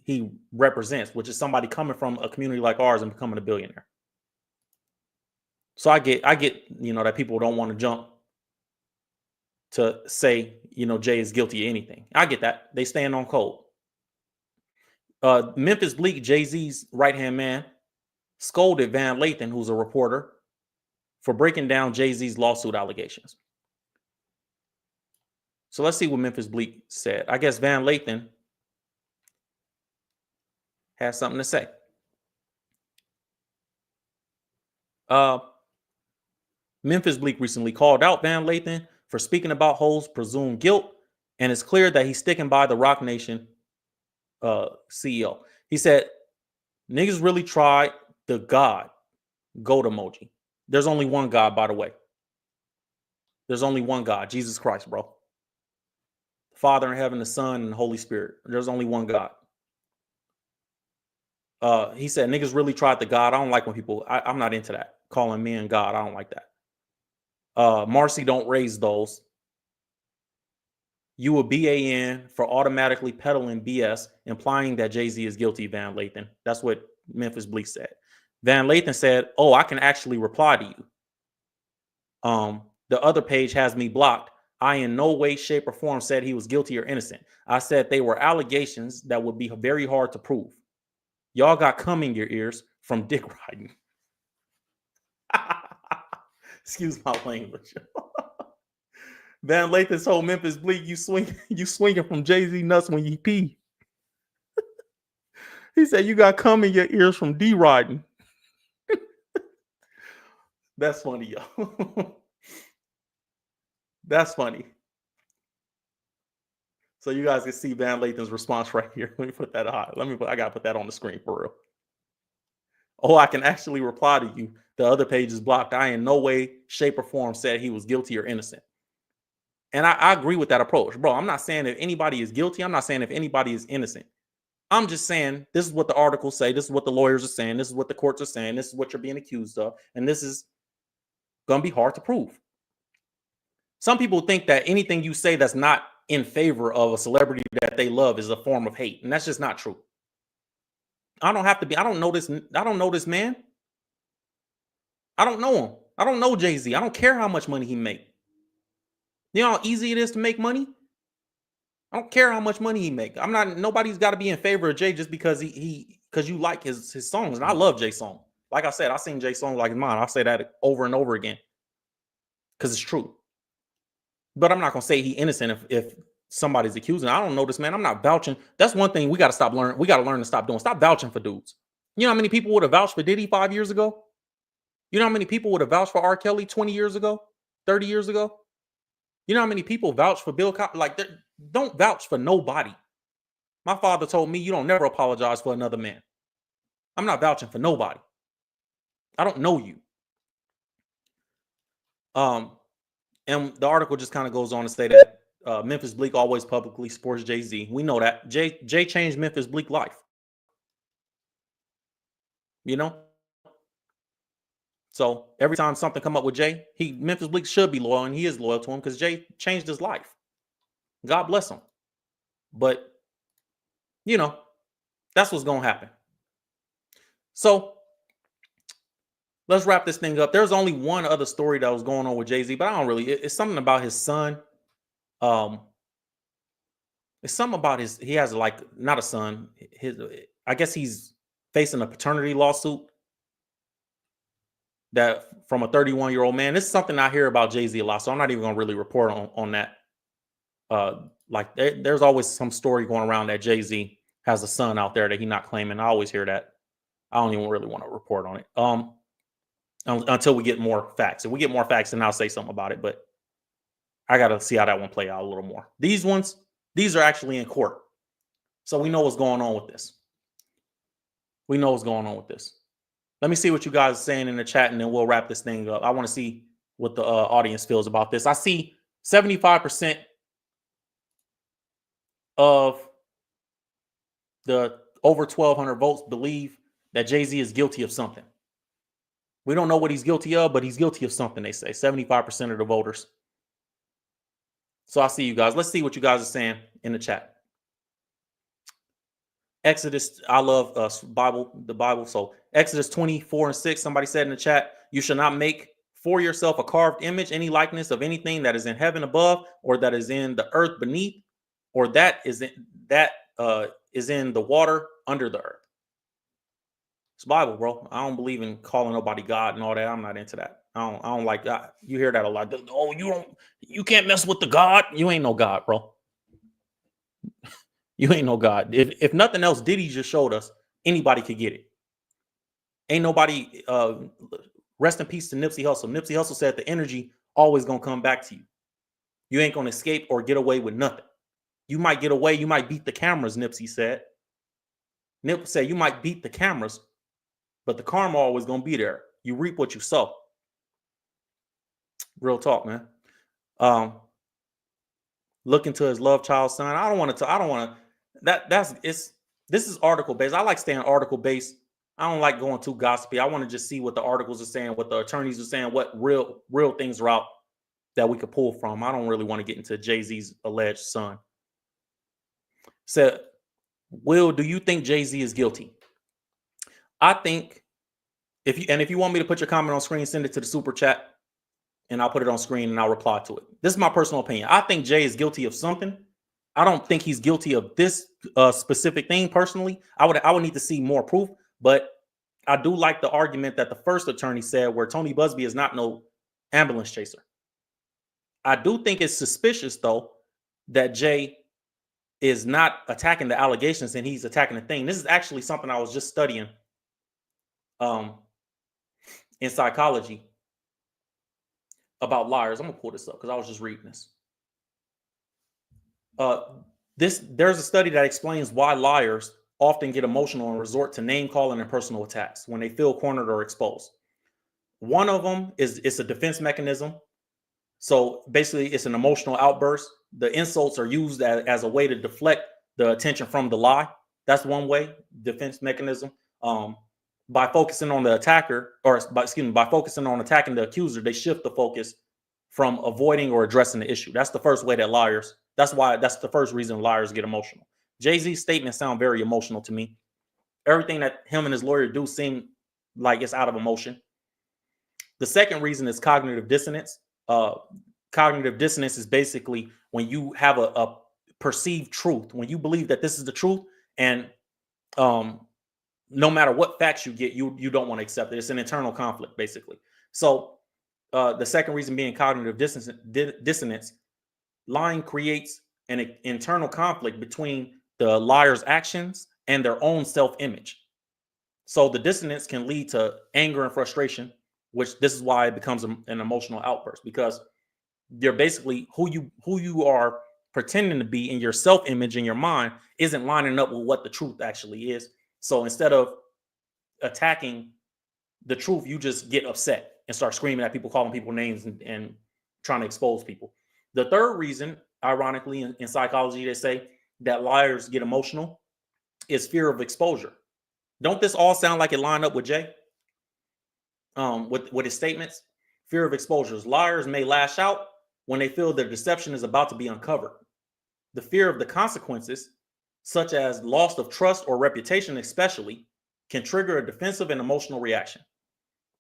represents, which is somebody coming from a community like ours and becoming a billionaire. So I get, that people don't want to jump to say, Jay is guilty of anything. I get that. They stand on code. Memphis Bleak, Jay-Z's right-hand man, scolded Van Lathan, who's a reporter, for breaking down Jay-Z's lawsuit allegations. So let's see what Memphis Bleak said. I guess Van Lathan has something to say. Memphis Bleak recently called out Van Lathan for speaking about Ho's presumed guilt, and it's clear that he's sticking by the Roc Nation CEO. He said, niggas really tried the goat emoji. There's only one God, by the way. There's only one God, Jesus Christ, bro. Father in heaven, the Son, and the Holy Spirit. There's only one God. He said, niggas really tried the God. I don't like when people, I'm not into that. Calling men God. I don't like that. Marcy don't raise those. You a BAN for automatically peddling BS, implying that Jay-Z is guilty, Van Lathan. That's what Memphis Bleak said. Van Lathan said, oh, I can actually reply to you. The other page has me blocked. I in no way, shape, or form said he was guilty or innocent. I said they were allegations that would be very hard to prove. Y'all got cum in your ears from dick riding. Excuse my language. Van Lathan told Memphis Bleak, you swinging from Jay-Z nuts when you pee. He said you got cum in your ears from D riding. That's funny, yo. That's funny. So you guys can see Van Lathan's response right here. Let me put that high. I gotta put that on the screen for real. Oh, I can actually reply to you. The other page is blocked. I in no way, shape, or form said he was guilty or innocent. And I agree with that approach. Bro, I'm not saying if anybody is guilty. I'm not saying if anybody is innocent. I'm just saying this is what the articles say. This is what the lawyers are saying. This is what the courts are saying. This is what you're being accused of. And this is going to be hard to prove. Some people think that anything you say that's not in favor of a celebrity that they love is a form of hate. And that's just not true. I don't have to be. I don't know this. I don't know this man. I don't know him. I don't know Jay-Z. I don't care how much money he make. You know how easy it is to make money? I don't care how much money he make. I'm not. Nobody's got to be in favor of Jay just because because you like his songs, and I love Jay's song. Like I said, I sing Jay's song like it's mine. I say that over and over again because it's true. But I'm not gonna say he innocent if somebody's accusing. I don't know this man. I'm not vouching. That's one thing we got to stop learning. We got to learn to stop doing. Stop vouching for dudes. You know how many people would have vouched for Diddy 5 years ago? You know how many people would have vouched for R. Kelly 20 years ago, 30 years ago? You know how many people vouch for Bill Cosby? Like, don't vouch for nobody. My father told me you don't never apologize for another man. I'm not vouching for nobody. I don't know you. And the article just kind of goes on to say that Memphis Bleek always publicly supports Jay-Z. We know that. Jay changed Memphis Bleek life. You know? So every time something come up with Jay, Memphis Bleek should be loyal, and he is loyal to him because Jay changed his life. God bless him. But, you know, that's what's going to happen. So let's wrap this thing up. There's only one other story that was going on with Jay-Z, but I don't really. It's something about his son. It's something about he has like, not a son. I guess he's facing a paternity lawsuit that from a 31-year-old man. This is something I hear about Jay-Z a lot, so I'm not even going to really report on that. Like there's always some story going around that Jay-Z has a son out there that he's not claiming. I always hear that. I don't even really want to report on it. Until we get more facts. If we get more facts, then I'll say something about it. But I got to see how that one play out a little more. These are actually in court. So we know what's going on with this. Let me see what you guys are saying in the chat, and then we'll wrap this thing up. I want to see what the audience feels about this. I see 75% of the over 1,200 votes believe that Jay-Z is guilty of something. We don't know what he's guilty of, but he's guilty of something, they say. 75% of the voters. So I see you guys. Let's see what you guys are saying in the chat. Exodus, I love the Bible. So Exodus 24:6, somebody said in the chat, you shall not make for yourself a carved image, any likeness of anything that is in heaven above, or that is in the earth beneath, or that is in the water under the earth. It's Bible, bro. I don't believe in calling nobody God and all that. I'm not into that. I don't like that. You hear that a lot. Oh, you can't mess with the God. You ain't no God, bro. You ain't no God. If nothing else, Diddy just showed us anybody could get it. Ain't nobody. Rest in peace to Nipsey Hussle. Nipsey Hussle said the energy always gonna come back to you. You ain't gonna escape or get away with nothing. You might get away. You might beat the cameras. Nipsey said. Nip said you might beat the cameras, but the karma always gonna be there. You reap what you sow. Real talk, man. Look into his love child son. I don't want to. This is article based. I like staying article based. I don't like going too gossipy. I want to just see what the articles are saying, what the attorneys are saying, what real things are out that we could pull from. I don't really want to get into Jay-Z's alleged son. Said, Will, do you think Jay-Z is guilty? I think if you want me to put your comment on screen, send it to the super chat and I'll put it on screen and I'll reply to it. This is my personal opinion. I think Jay is guilty of something. I don't think he's guilty of this specific thing personally. I would need to see more proof, but I do like the argument that the first attorney said where Tony Busby is not no ambulance chaser. I do think it's suspicious though that Jay is not attacking the allegations and he's attacking the thing. This is actually something I was just studying in psychology about liars. I'm gonna pull this up because I was just reading this. There's a study that explains why liars often get emotional and resort to name calling and personal attacks when they feel cornered or exposed. One of them is it's a defense mechanism. So basically, it's an emotional outburst. The insults are used as a way to deflect the attention from the lie. That's one way, defense mechanism. By focusing on the attacker, by focusing on attacking the accuser, they shift the focus from avoiding or addressing the issue. That's the first way that that's the first reason liars get emotional. Jay-Z's statements sound very emotional to me. Everything that him and his lawyer do seem like it's out of emotion. The second reason is cognitive dissonance. Cognitive dissonance is basically when you have a perceived truth, when you believe that this is the truth, and no matter what facts you get, you don't want to accept it. It's an internal conflict, basically. So the second reason being cognitive dissonance, lying creates an internal conflict between the liar's actions and their own self-image. So the dissonance can lead to anger and frustration, which this is why it becomes an emotional outburst, because you're basically who you are pretending to be in your self-image in your mind isn't lining up with what the truth actually is. So instead of attacking the truth, you just get upset and start screaming at people, calling people names, and trying to expose people. The third reason, ironically, in psychology, they say that liars get emotional is fear of exposure. Don't this all sound like it lined up with Jay? With his statements? Fear of exposures. Liars may lash out when they feel their deception is about to be uncovered. The fear of the consequences, such as loss of trust or reputation especially, can trigger a defensive and emotional reaction.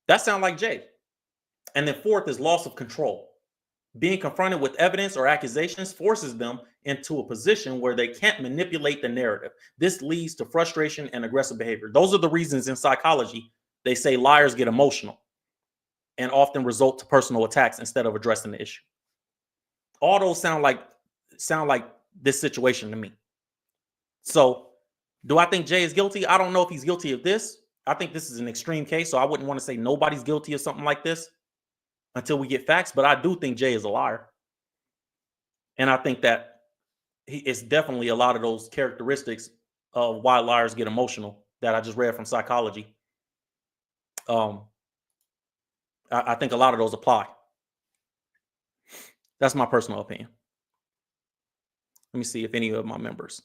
That sounds like Jay. And then fourth is loss of control. Being confronted with evidence or accusations forces them into a position where they can't manipulate the narrative. This leads to frustration and aggressive behavior. Those are the reasons in psychology they say liars get emotional and often result to personal attacks instead of addressing the issue. All those sound like this situation to me. So, do I think Jay is guilty? I don't know if he's guilty of this. I think this is an extreme case, so I wouldn't want to say nobody's guilty of something like this until we get facts, but I do think Jay is a liar. And I think that it's definitely a lot of those characteristics of why liars get emotional that I just read from psychology. I think a lot of those apply. That's my personal opinion. Let me see if any of my members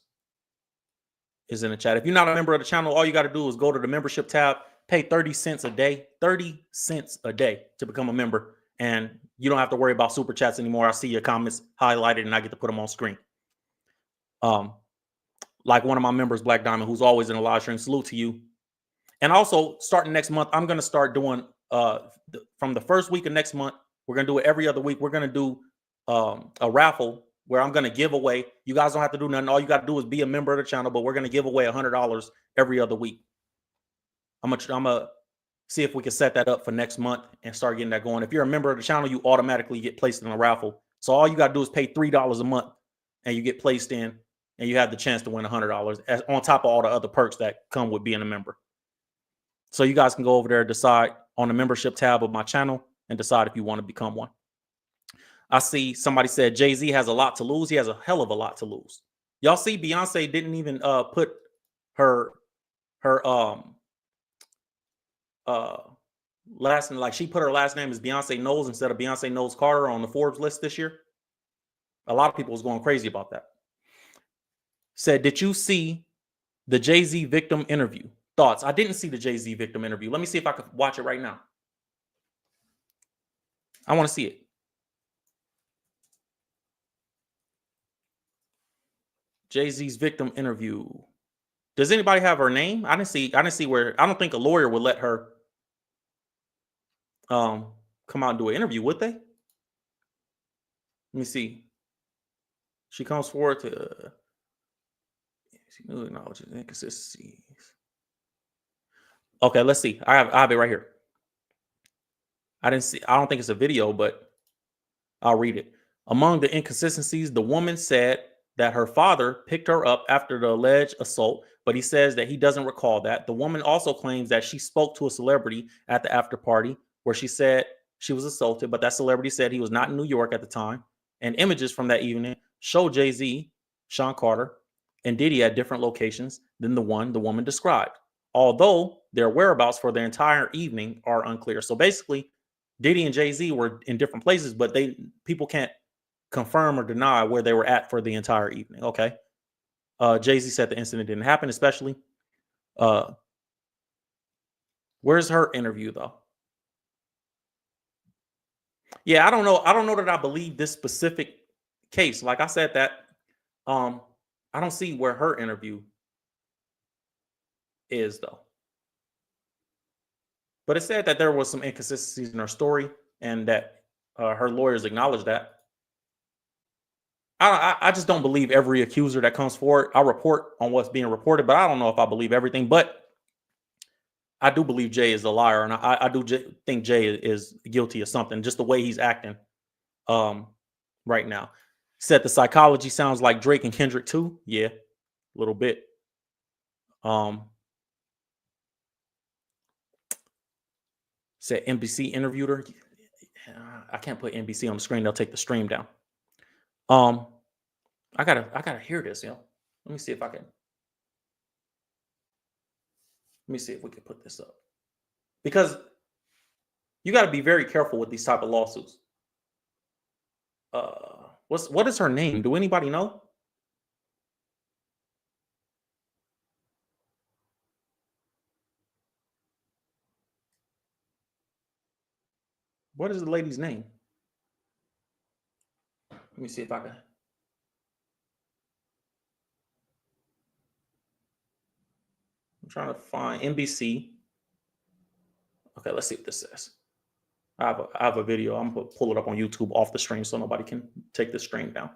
is in the chat. If you're not a member of the channel, all you got to do is go to the membership tab, pay 30 cents a day, 30 cents a day to become a member. And you don't have to worry about super chats anymore. I see your comments highlighted and I get to put them on screen. Like one of my members, Black Diamond, who's always in a live stream, salute to you. And also starting next month, I'm going to start doing from the first week of next month, we're going to do it every other week. We're going to do a raffle where I'm going to give away. You guys don't have to do nothing. All you got to do is be a member of the channel, but we're going to give away $100 every other week. I'm gonna see if we can set that up for next month and start getting that going. If you're a member of the channel, you automatically get placed in a raffle. So all you got to do is pay $3 a month and you get placed in and you have the chance to win $100 on top of all the other perks that come with being a member. So you guys can go over there, decide on the membership tab of my channel and decide if you want to become one. I see somebody said Jay-Z has a lot to lose. He has a hell of a lot to lose. Y'all see Beyonce didn't even put her last name, like she put her last name as Beyonce Knowles instead of Beyonce Knowles Carter on the Forbes list this year. A lot of people was going crazy about that. Said, did you see the Jay-Z victim interview? Thoughts? I didn't see the Jay-Z victim interview. Let me see if I can watch it right now. I want to see it. Jay-Z's victim interview. Does anybody have her name? I didn't see where. I don't think a lawyer would let her come out and do an interview, would they? Let me see. She comes forward to acknowledge inconsistencies. Okay, let's see. I have it right here. I don't think it's a video, but I'll read it. Among the inconsistencies, the woman said that her father picked her up after the alleged assault, but he says that he doesn't recall that. The woman also claims that she spoke to a celebrity at the after party where she said she was assaulted, but that celebrity said he was not in New York at the time. And images from that evening show Jay-Z, Sean Carter, and Diddy at different locations than the one the woman described, although their whereabouts for the entire evening are unclear. So basically, Diddy and Jay-Z were in different places, but people can't confirm or deny where they were at for the entire evening. Okay. Jay-Z said the incident didn't happen, especially. Where's her interview, though? Yeah, I don't know. I don't know that I believe this specific case. Like I said, that I don't see where her interview. is, though. But it said that there was some inconsistencies in her story, and that her lawyers acknowledged that. I just don't believe every accuser that comes forward. I report on what's being reported, but I don't know if I believe everything. But I do believe Jay is a liar, and I do think Jay is guilty of something, just the way he's acting right now. Said the psychology sounds like Drake and Kendrick too. Yeah, a little bit. Said NBC interviewed her. I can't put NBC on the screen; they'll take the stream down. I gotta hear this, Let me see if I can. Let me see if we can put this up, because you got to be very careful with these type of lawsuits. What is her name? Do anybody know? What is the lady's name? Let me see if I can. I'm trying to find NBC. Okay, let's see what this says. I have a video. I'm gonna pull it up on YouTube off the stream so nobody can take the stream down.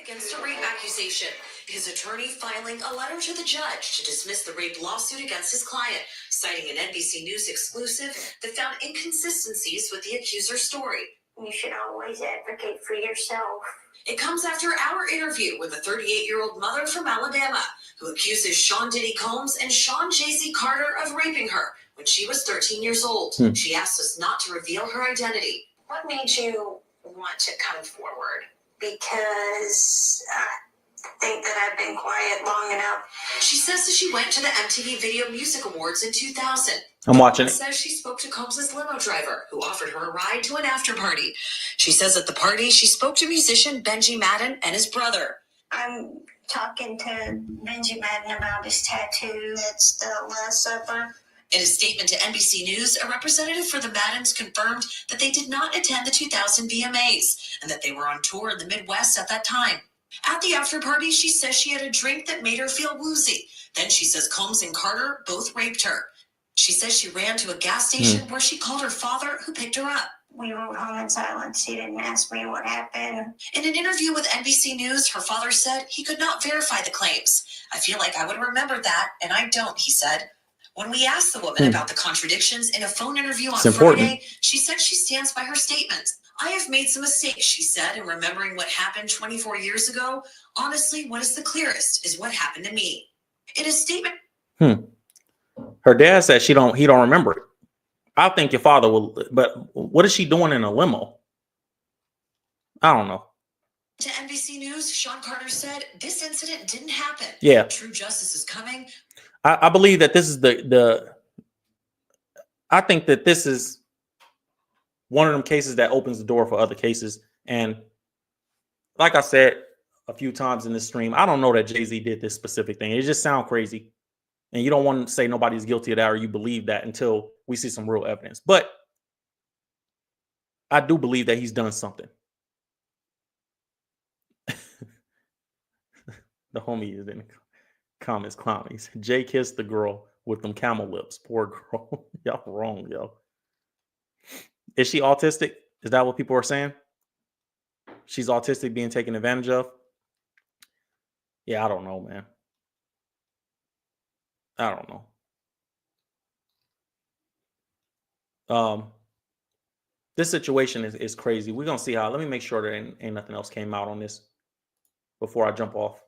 Against a rape accusation, his attorney filing a letter to the judge to dismiss the rape lawsuit against his client, citing an NBC News exclusive that found inconsistencies with the accuser's story. You should always advocate for yourself. It comes after our interview with a 38-year-old mother from Alabama who accuses Sean Diddy Combs and Sean Jay-Z Carter of raping her when she was 13 years old. She asked us not to reveal her identity. What made you want to come forward? Because I think that I've been quiet long enough. She says that she went to the MTV Video Music Awards in 2000. I'm watching it. Says she spoke to Combs' limo driver, who offered her a ride to an after party. She says at the party she spoke to musician Benji Madden and his brother. I'm talking to Benji Madden about his tattoo. It's the Last Supper. In a statement to NBC News, a representative for the Maddens confirmed that they did not attend the 2000 VMAs and that they were on tour in the Midwest at that time. At the after party, she says she had a drink that made her feel woozy. Then she says Combs and Carter both raped her. She says she ran to a gas station where she called her father, who picked her up. We rode home in silence. He didn't ask me what happened. In an interview with NBC News, her father said he could not verify the claims. I feel like I would remember that, and I don't, he said. When we asked the woman about the contradictions in a phone interview on Friday, she said she stands by her statement. I have made some mistakes, she said, in remembering what happened 24 years ago. Honestly, what is the clearest is what happened to me. In a statement, her dad said he don't remember it. I think your father will, but what is she doing in a limo? I don't know. To NBC News, Sean Carter said this incident didn't happen. Yeah. True justice is coming. I believe that this is I think that this is one of them cases that opens the door for other cases. And like I said a few times in this stream, I don't know that Jay-Z did this specific thing. It just sounds crazy. And you don't want to say nobody's guilty of that or you believe that until we see some real evidence. But I do believe that he's done something. The homie is in the comments clowning. He said, Jay kissed the girl with them camel lips. Poor girl. Y'all wrong, yo. Is she autistic? Is that what people are saying? She's autistic, being taken advantage of? Yeah, I don't know, man. I don't know. This situation is crazy. We're gonna see how. Let me make sure there ain't nothing else came out on this before I jump off.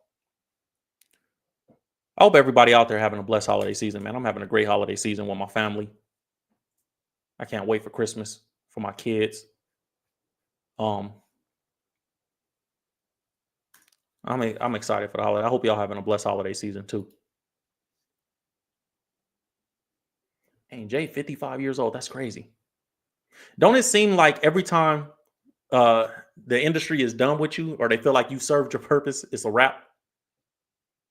I hope everybody out there having a blessed holiday season, man. I'm having a great holiday season with my family. I can't wait for Christmas for my kids. I'm excited for the holiday. I hope y'all having a blessed holiday season too. Hey, Jay, 55 years old. That's crazy. Don't it seem like every time the industry is done with you or they feel like you served your purpose, it's a wrap?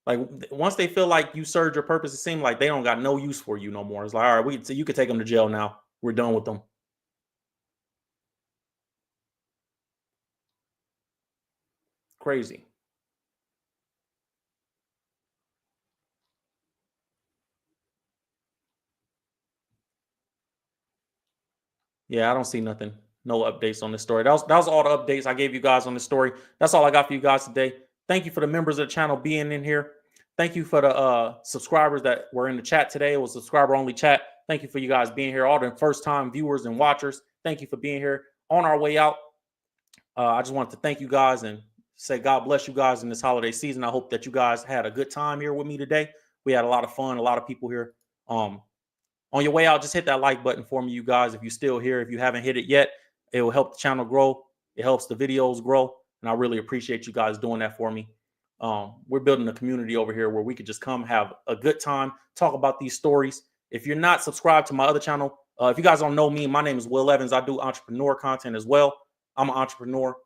Like once they feel like you served your purpose, it seems like they don't got no use for you no more. It's like, all right, you could take them to jail now. We're done with them. Crazy. Yeah, I don't see nothing. No updates on this story. That was all the updates I gave you guys on this story. That's all I got for you guys today. Thank you for the members of the channel being in here. Thank you for the subscribers that were in the chat today. It was subscriber only chat. Thank you for you guys being here. All the first time viewers and watchers. Thank you for being here. On our way out, I just wanted to thank you guys and say God bless you guys in this holiday season. I hope that you guys had a good time here with me today. We had a lot of fun, a lot of people here. On your way out, just hit that like button for me, you guys. If you're still here, if you haven't hit it yet, it will help the channel grow. It helps the videos grow. And I really appreciate you guys doing that for me. We're building a community over here where we could just come have a good time, talk about these stories. If you're not subscribed to my other channel, if you guys don't know me, my name is Will Evans. I do entrepreneur content as well. I'm an entrepreneur,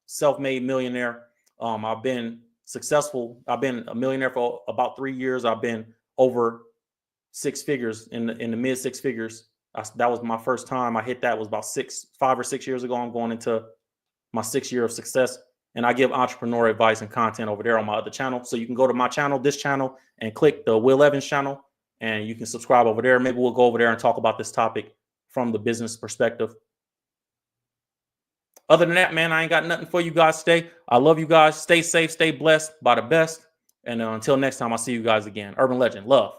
self-made millionaire. I've been successful. I've been a millionaire for about 3 years. I've been over 6 figures in the mid 6 figures. That was my first time I hit that was about 5 or 6 years ago. I'm going into my 6th year of success, and I give entrepreneur advice and content over there on my other channel. So you can go to my channel, this channel, and click the Will Evans channel, and you can subscribe over there. Maybe we'll go over there and talk about this topic from the business perspective. Other than that, man, I ain't got nothing for you guys today. I love you guys. Stay safe, stay blessed by the best. And until next time, I'll see you guys again. Urban Legend, love.